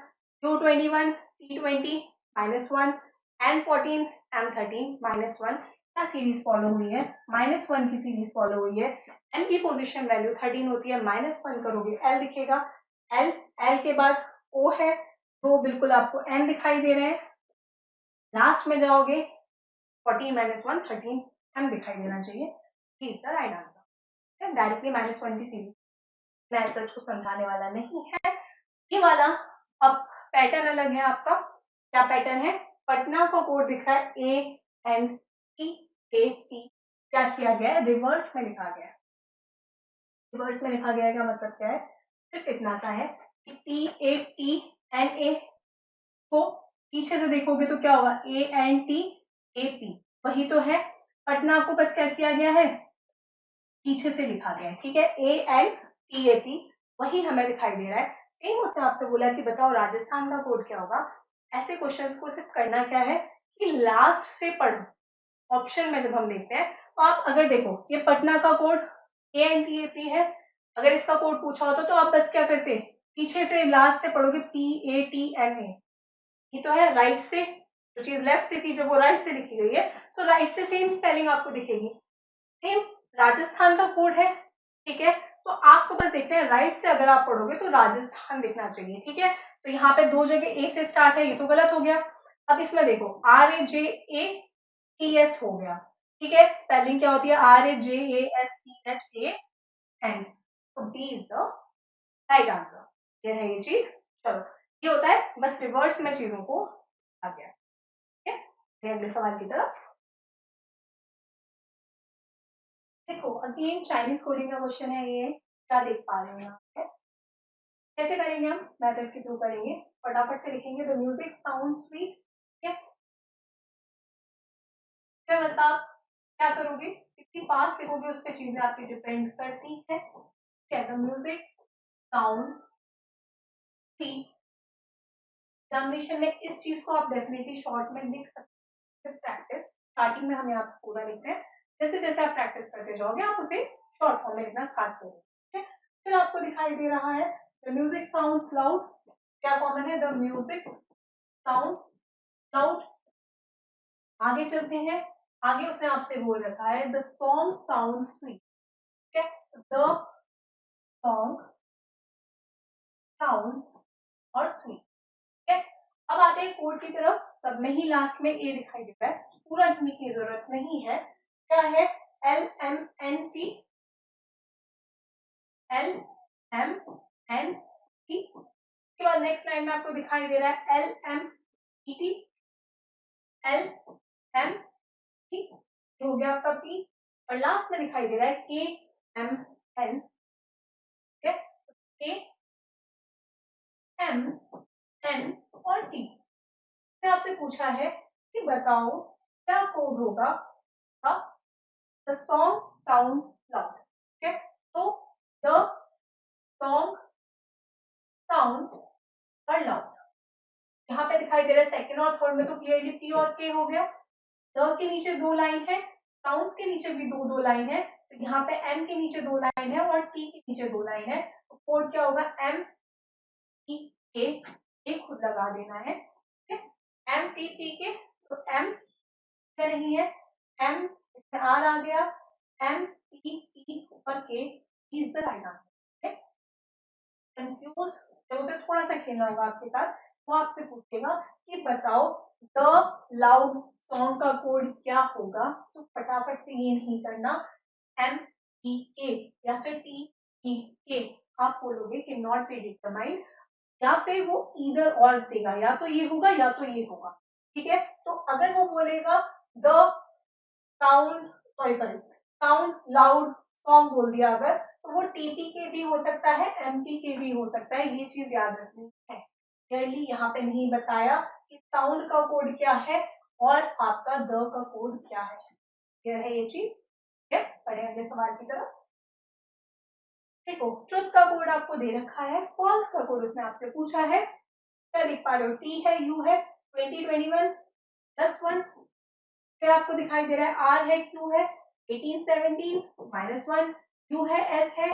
U21 T20 -1, N14 M13 -1। क्या सीरीज फॉलो हुई है, -1 की सीरीज फॉलो हुई है। N की पोजीशन वैल्यू 13 होती है, -1 करोगे L दिखेगा, L के बाद O है, दो बिल्कुल आपको N दिखाई दे रहे हैं। लास्ट में जाओगे 14 -1 13 M दिखाई देना चाहिए, is the right answer. Directly -1 की सीरीज मैं सच को समझाने वाला नहीं है। ये वाला अब पैटर्न अलग है आपका, क्या पैटर्न है, पटना का कोड दिख रहा है ANTAT, क्या किया गया है, रिवर्स में लिखा गया है। रिवर्स में लिखा गया है का मतलब क्या है, सिर्फ इतना सा है कि TATNA को पीछे से देखोगे तो क्या होगा, ANTAP वही तो है। पटना को बस क्या किया गया है, पीछे से लिखा गया है। ठीक है, ANTAP वही हमें दिखाई दे रहा है। सेम उसने आपसे बोला कि बताओ राजस्थान का कोड क्या होगा। ऐसे क्वेश्चंस को सिर्फ करना क्या है कि लास्ट से पढ़ो। ऑप्शन में जब हम देखते हैं तो आप अगर देखो ये पटना का कोड ANTAP है, अगर इसका कोड पूछा होता तो आप बस क्या करते, पीछे से लास्ट से पढ़ोगे PATNA। ये तो है राइट से, जो चीज लेफ्ट से थी जब वो राइट से लिखी गई है तो राइट से सेम स्पेलिंग आपको दिखेगी। सेम राजस्थान का कोड है। ठीक है, तो आपको बस देखना है राइट से अगर आप पढ़ोगे तो राजस्थान दिखना चाहिए। ठीक है, तो यहाँ पे दो जगह ए से स्टार्ट है, ये तो गलत हो गया। अब इसमें देखो RAJATS हो गया। ठीक है, स्पेलिंग क्या होती है, RAJASTHAN, तो B is the right answer. ये है ये चीज। चलो ये होता है, बस रिवर्स में चीजों को आ गया। ठीक है, अगले सवाल की तरफ देखो। अगेन चाइनीज कोडिंग का क्वेश्चन है ये, क्या देख पा रहे हो यहाँ पे। कैसे करेंगे हम, मेथड के थ्रू करेंगे, फटाफट से लिखेंगे द म्यूजिक साउंड स्वीट। ठीक है, फिर बस आप क्या करोगे, कितनी फास्ट लिखोगे उस पर चीजें आपकी डिपेंड करती है। क्या the music sounds sweet, examination में इस चीज को आप डेफिनेटली शॉर्ट में लिख सकते हैं। प्रैक्टिस स्टार्टिंग में हमें आप पूरा लिखते हैं, जैसे जैसे आप प्रैक्टिस करते जाओगे आप उसे शॉर्ट फॉर्म में लिखना स्टार्ट करोगे। ठीक है, फिर आपको दिखाई दे रहा है द म्यूजिक साउंड्स लाउड, क्या कॉमन है, द म्यूजिक साउंड्स लाउड। आगे चलते हैं, आगे उसने आपसे बोल रखा है द सॉन्ग साउंड स्वीट। ठीक है, द सॉन्ग साउंड्स और स्वीट। ठीक है, अब आते हैं कोड की तरफ। सब में ही लास्ट में ए दिखाई देता है, पूरा लिखने की जरूरत नहीं है। क्या है, LMNT, LMNT। उसके बाद नेक्स्ट लाइन में आपको दिखाई दे रहा है LMET, LMT हो गया आपका P, और लास्ट में दिखाई दे रहा है KMN। KMN और T। ने आपसे पूछा है कि बताओ क्या कोड होगा द सॉन्ग साउंड्स लाउड। ठीक है, तो द सॉन्ग साउंड्स और लाउड यहाँ पे दिखाई दे रहा है। सेकंड और थर्ड में तो क्लियरली पी और के हो गया। द के नीचे दो लाइन है, साउंड्स के नीचे भी दो दो लाइन है, तो यहाँ पे एम के नीचे दो लाइन है और टी के नीचे दो लाइन है, तो कोड क्या होगा, एम टी के, ये खुद लगा देना है। एम टी टी के, तो एम नहीं है, एम आर आ गया, एम टी टी और के is the right answer. Confuse तो उसे थोड़ा सा खेलना होगा आपके साथ। वो आपसे पूछेगा कि बताओ द लाउड सॉन्ग का कोड क्या होगा, तो फटाफट से ये नहीं करना, एम ई के या फिर टी ई के आप बोलोगे कि नॉट बी डिटरमाइंड, या फिर वो इधर और देगा, या तो ये होगा या तो ये होगा। ठीक है, तो अगर वो बोलेगा the sound sound loud song बोल दिया अगर, तो वो टीपी के भी हो सकता है, एमपी के भी हो सकता है, ये चीज याद रखनी है। क्लियरली यहाँ पे नहीं बताया कि साउंड का कोड क्या है और आपका द का कोड क्या है। क्लियर है ये चीज। ठीक है, पढ़े अगले सवाल की तरफ। देखो ट्रुथ का कोड आपको दे रखा है, फॉल्स का कोड उसने आपसे पूछा है। क्या देख पा रहे हो, टी है, यू है, 2021 +1, फिर आपको दिखाई दे रहा है आर है, क्यू है, 1817 -1, यू है, एस है,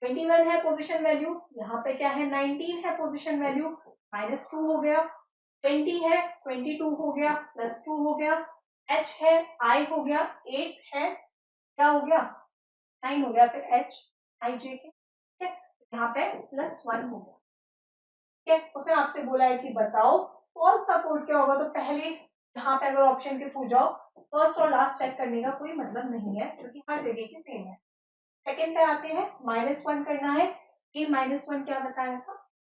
21 है पोजीशन वैल्यू, यहाँ पे क्या है 19 है पोजीशन वैल्यू, -2 हो गया, 20 है, 22 हो गया, +2 हो गया, एच है, आई हो गया, 8 है, क्या हो गया 9 हो गया, फिर एच आई जे के। ठीक है, यहाँ पे +1 हो गया। ठीक है, उसने आपसे बोला है कि बताओ फॉल्स का कोड क्या होगा, तो पहले यहाँ पे अगर ऑप्शन के थ्रू जाओ, फर्स्ट और लास्ट चेक करने का कोई मतलब नहीं है क्योंकि हर जगह की सेम है। सेकंड पे आते हैं, -1 करना है, ये -1 क्या बताया था,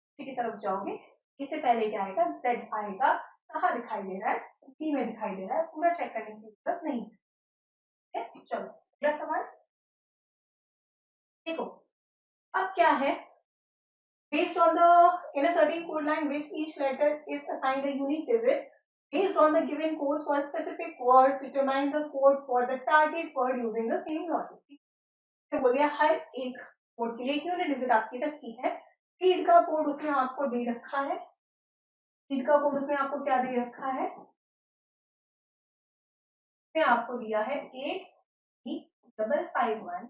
इसी की तरफ जाओगे, इससे पहले क्या आएगा, जेड आएगा, कहाँ दिखाई दे रहा है, बी में दिखाई दे रहा है, पूरा चेक करने की जरूरत नहीं है। चलो अगला सवाल देखो, अब क्या है, based on the in a certain code line which each letter is assigned a unique digit, based on the given codes for specific words determine the code for the target word using the same logic। तो बोल दिया हर एक कोड के लिए क्यों डिजिट आपकी रखी है, फीड का कोड उसने आपको दे रखा है, फीड का कोड उसने आपको क्या दे रखा है, उसने आपको दिया है 85551,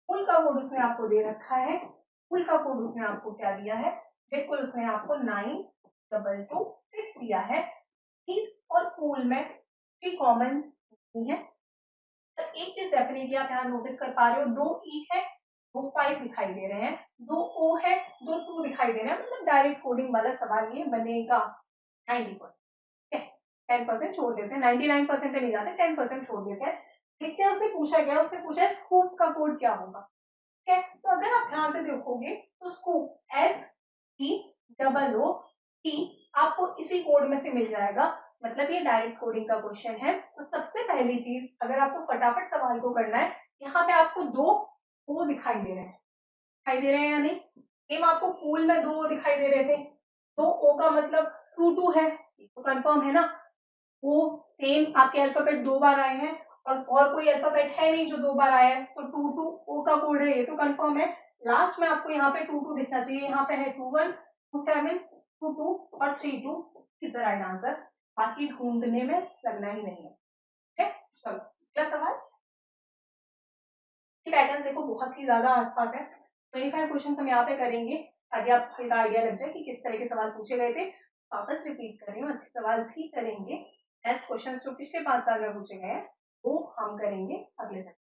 फुल का कोड उसने आपको दे रखा है, फुल का कोड उसने आपको क्या दिया है, बिल्कुल उसने आपको 9226 दिया है। और फूल में भी कॉमन नहीं है, तो एक चीज डेफिनेटली आप यहाँ नोटिस कर पा रहे हो, 2 ई है, 2 5 दिखाई दे रहे हैं, 2 ओ है, 2 2 दिखाई दे रहे हैं, मतलब डायरेक्ट कोडिंग वाला सवाल ये बनेगा 90%। 10% छोड़ देते हैं, 99% पे नहीं जाते, 10% छोड़ देते हैं। देखते हैं उसने पूछा क्या, उसने पूछा है स्कूप का कोड क्या होगा। ठीक है, तो अगर आप ध्यान से देखोगे तो स्कूप, एस ई DOOT आपको इसी कोड में से मिल जाएगा। मतलब ये डायरेक्ट कोडिंग का क्वेश्चन है। तो सबसे पहली चीज, अगर आपको फटाफट सवाल को करना है, यहाँ पे आपको दो ओ दिखाई दे रहे हैं, दिखाई दे रहे हैं या नहीं? सेम आपको पूल में दो ओ दिखाई दे रहे थे, तो ओ का मतलब 2 है, तो कंफर्म है ना। वो सेम आपके अल्फाबेट 2 बार आए हैं और कोई अल्फाबेट है नहीं जो 2 बार आया है, तो 2 ओ का कोड है, ये तो कंफर्म है। लास्ट में आपको यहाँ पे 2 दिखना चाहिए, यहाँ पे है 21, 27, 22 और 32 इज द राइट आंसर। बाकी ढूंढने में लगना ही नहीं है। ठीक है, चलो अगला सवाल। पैटर्न देखो बहुत ही ज्यादा आसपास है। 25 क्वेश्चन हम यहाँ पे करेंगे ताकि आप हल्का आइडिया लग जाए कि किस तरह के सवाल पूछे गए थे। वापस रिपीट कर रही हूँ, अच्छे सवाल भी करेंगे। नेक्स्ट क्वेश्चन जो पिछले 5 साल में पूछे गए हैं वो हम करेंगे अगले दिन।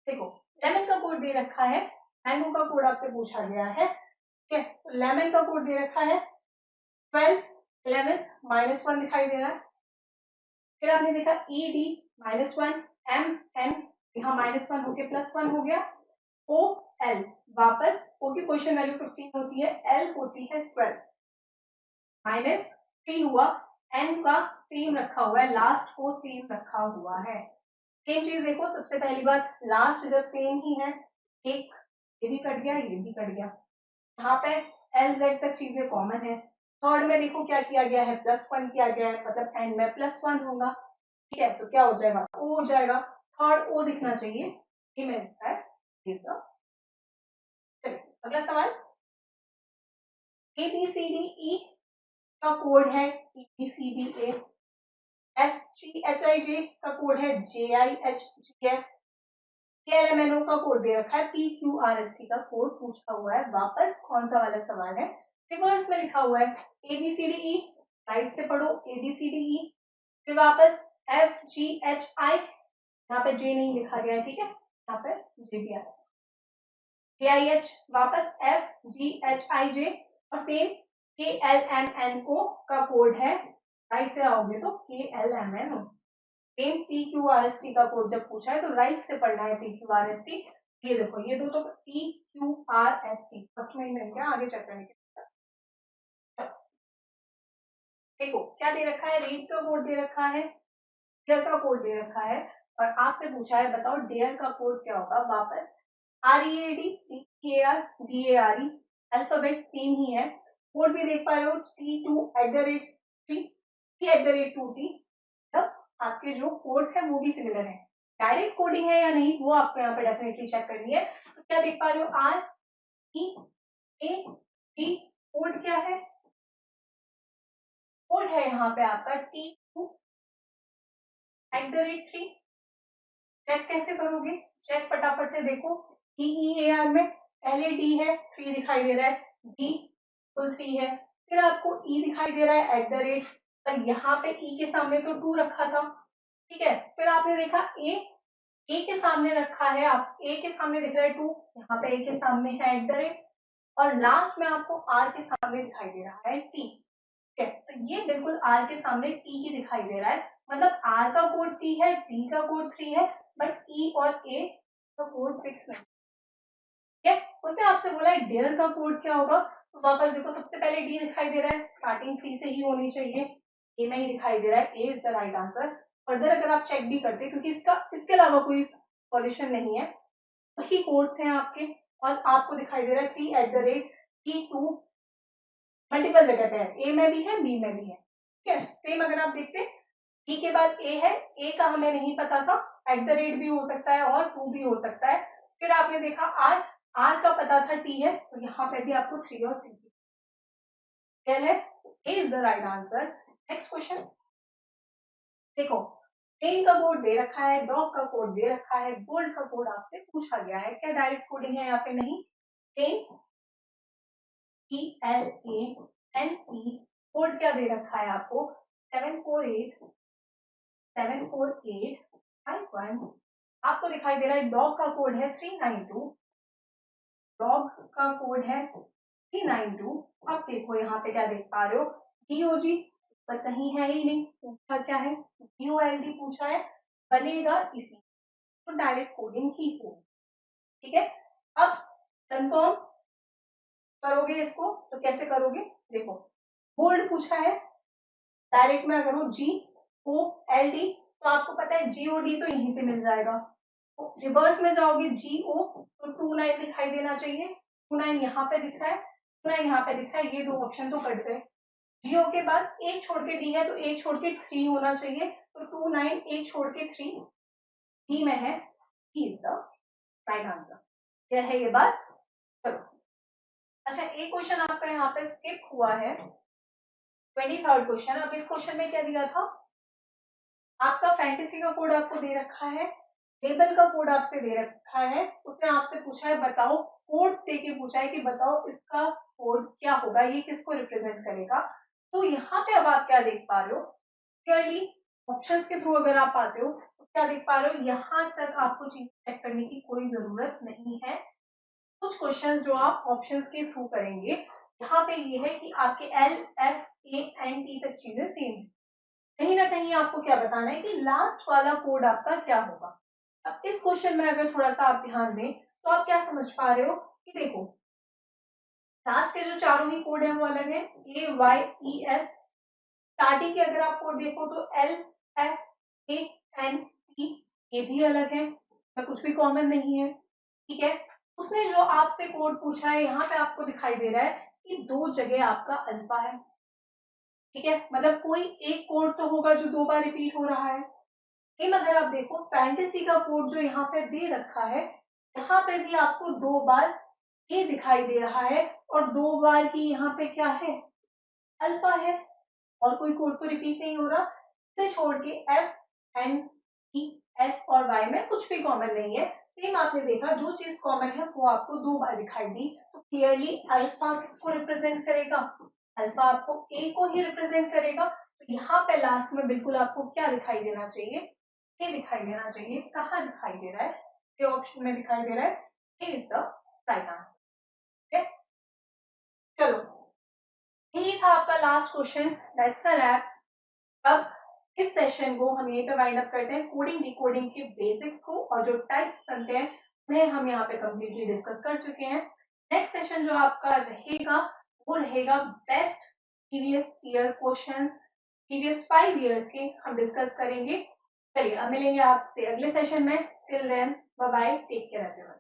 देखो लेमन का कोड दे रखा है, मैंगो का कोड आपसे पूछा गया है। ठीक है, तो लेमन का कोड दे रखा है 12, 11, -1 दिखाई दे रहा है। फिर आपने देखा ED -1, MN यहाँ -1 होके +1 हो गया। OL वापस O की पोजीशन वैल्यू 15 होती है, L होती है 12, -3 हुआ। N का सेम रखा हुआ है, लास्ट को सेम रखा हुआ है। सेम चीज देखो, सबसे पहली बात लास्ट जब सेम ही है, एक ये भी कट गया, ये भी कट गया, यहाँ पे LZ तक चीजें कॉमन है। थर्ड में देखो क्या किया गया है, +1 किया गया है, मतलब एंड में +1 होगा। ठीक है, तो क्या हो जाएगा, O हो जाएगा। थर्ड O दिखना चाहिए, ये में लिखा है। चलिए अगला सवाल। ABCDE का कोड है EBCDA, HIJ का कोड है JIHGF, KLMNO का कोड दे रखा है, PQRST का कोड पूछा हुआ है। वापस कौन सा वाला सवाल है, रिवर्स में लिखा हुआ है ABCDE, राइट से पढ़ो ABCDE, फिर वापस FGHI, यहाँ पे J नहीं लिखा गया है, ठीक है, यहाँ पे J दिया है, JIH, वापस FGHIJ और सेम KLMNO का कोड है, राइट से आओगे तो KLMNO। सेम PQRST का कोड जब पूछा है तो राइट से पढ़ना है PQRST। ये देखो ये दो तो PQRST फर्स्ट में ही मिल गया, आगे चेक करने के। देखो क्या दे रखा है, रीड का कोड दे रखा है, डेयर का कोड दे रखा है, और आपसे पूछा है बताओ डेयर का कोड क्या होगा। वापस READ TEAR DARE, alphabet same ही है, कोड भी देख पा रहे हो T2@3, T@2T, तब आपके जो कोड्स है वो भी सिमिलर है। डायरेक्ट कोडिंग है या नहीं वो आपको यहाँ पे डेफिनेटली चेक करनी है। तो क्या देख पा रहे हो, READ, कोड क्या है, कोड है यहाँ पे आपका T2@3। चेक कैसे करोगे, चेक फटाफट से देखो, DEAR में पहले D है, 3 दिखाई दे रहा है, D तो 3 है, फिर आपको E दिखाई दे रहा है @ पर यहाँ पे E के सामने तो 2 रखा था। ठीक है, फिर आपने देखा A के सामने रखा है, आप A के सामने दिख रहा है 2, यहाँ पे A के सामने है @ और लास्ट में आपको R के सामने दिखाई दे रहा है T। ठीक है, तो ये बिल्कुल R के सामने T ही दिखाई दे रहा है, मतलब R का कोड T है, D का कोड 3 है, बट E और A का कोड फिक्स नहीं। ठीक है, उसने आपसे बोला है डेयर का कोड क्या होगा, तो वापस देखो सबसे पहले D दिखाई दे रहा है, स्टार्टिंग 3 से ही होनी चाहिए, A में ही दिखाई दे रहा है, A is the right answer. Further अगर आप चेक भी करते क्योंकि इसके अलावा कोई सॉल्यूशन नहीं है, वही कोड्स हैं आपके, और आपको दिखाई दे रहा है 3@T2, मल्टीपल जगह पे है, A में भी है B में भी है। ठीक है, सेम अगर आप देखते E के बाद A है, A का हमें नहीं पता था, @ भी हो सकता है और 2 भी हो सकता है। फिर आपने देखा R का पता था T है, तो यहाँ पे भी आपको 3 और 3 क्लियर है, A is the right answer. Next question देखो, पेन का कोड दे रखा है, डॉग का कोड दे रखा है, गोल्ड का कोड आपसे पूछा गया है, क्या डायरेक्ट कोडिंग है यहाँ पे, नहीं। पेन PLANE, कोड क्या दे रखा है आपको 74851, आपको दिखाई दे रहा है डॉग का कोड है 392, डॉग का कोड है 392। अब देखो यहाँ पे क्या देख पा रहे हो, DOG पर कहीं है ही नहीं, पूछा क्या है DOLD पूछा है, बनेगा इसी, तो डायरेक्ट कोडिंग ही हो। ठीक है, अब कंफर्म करोगे इसको तो कैसे करोगे, देखो बोल्ड पूछा है, डायरेक्ट में अगर हो GOLD तो आपको पता है GOD तो यहीं से मिल जाएगा। तो रिवर्स में जाओगे GO तो 29 दिखाई देना चाहिए, 29 यहाँ पे दिख रहा है, 29 यहाँ पे दिख रहा है, ये दो ऑप्शन तो कट गए। GO के बाद एक छोड़ के D है तो एक छोड़ के 3 होना चाहिए, तो 29 एक छोड़ के 3 D में है, D is the right answer. क्या है ये बात? चलो अच्छा, एक क्वेश्चन आपका यहाँ पे स्किप हुआ है, 23rd क्वेश्चन। अब इस क्वेश्चन में क्या दिया था, आपका फैंटेसी का कोड आपको दे रखा है, लेबल का कोड आपसे दे रखा है, उसने आपसे पूछा है बताओ, कोड्स दे के पूछा है कि बताओ इसका कोड क्या होगा, ये किसको रिप्रेजेंट करेगा। तो यहाँ पे अब आप क्या देख पा रहे हो, क्लियरली ऑप्शंस के थ्रू अगर आप आते हो तो क्या देख पा रहे हो, यहाँ तक आपको चीज चेक करने की कोई जरूरत नहीं है। कुछ क्वेश्चन जो आप ऑप्शंस के थ्रू करेंगे, यहाँ पे ये है कि आपके LFANT तक चीजें सेम है, कहीं ना कहीं आपको क्या बताना है कि लास्ट वाला कोड आपका क्या होगा। अब इस क्वेश्चन में अगर थोड़ा सा आप ध्यान दें तो आप क्या समझ पा रहे हो कि देखो लास्ट के जो चारों ही कोड है वो अलग है, AYES। स्टार्टिंग के अगर आप कोड देखो तो LFANT, ये भी अलग है, कुछ भी कॉमन नहीं है, ठीक है। उसने जो आपसे कोड पूछा है यहाँ पे आपको दिखाई दे रहा है कि दो जगह आपका अल्फा है, ठीक है, मतलब कोई एक कोड तो होगा जो दो बार रिपीट हो रहा है। सेम अगर आप देखो फैंटेसी का कोड जो यहाँ पे दे रखा है, यहाँ पे भी आपको दो बार ये दिखाई दे रहा है और दो बार की यहाँ पे क्या है, अल्फा है, और कोई कोड तो रिपीट नहीं हो रहा। इसे छोड़ के FNT S और Y में कुछ भी कॉमन नहीं है। सेम आपने देखा जो चीज कॉमन है वो आपको दो बार दिखाई दी, तो क्लियरली अल्फा किसको रिप्रेजेंट करेगा, अल्फा आपको A को ही रिप्रेजेंट करेगा। तो यहाँ पे लास्ट में बिल्कुल आपको क्या दिखाई देना चाहिए, ये दिखाई देना चाहिए। कहाँ दिखाई दे रहा है, ये ऑप्शन में दिखाई दे रहा है, A is the right answer. चलो यही था आपका last question, that's a wrap. अब इस सेशन को हम यहीं पे वाइंड अप करते हैं। कोडिंग डिकोडिंग के बेसिक्स को और जो टाइप्स बनते हैं उन्हें हम यहाँ पे कंप्लीटली डिस्कस कर चुके हैं। नेक्स्ट सेशन जो आपका रहेगा वो रहेगा best previous year questions, previous 5 years के हम डिस्कस करेंगे। चलिए अब मिलेंगे आपसे अगले सेशन में, till then bye bye, take care everyone.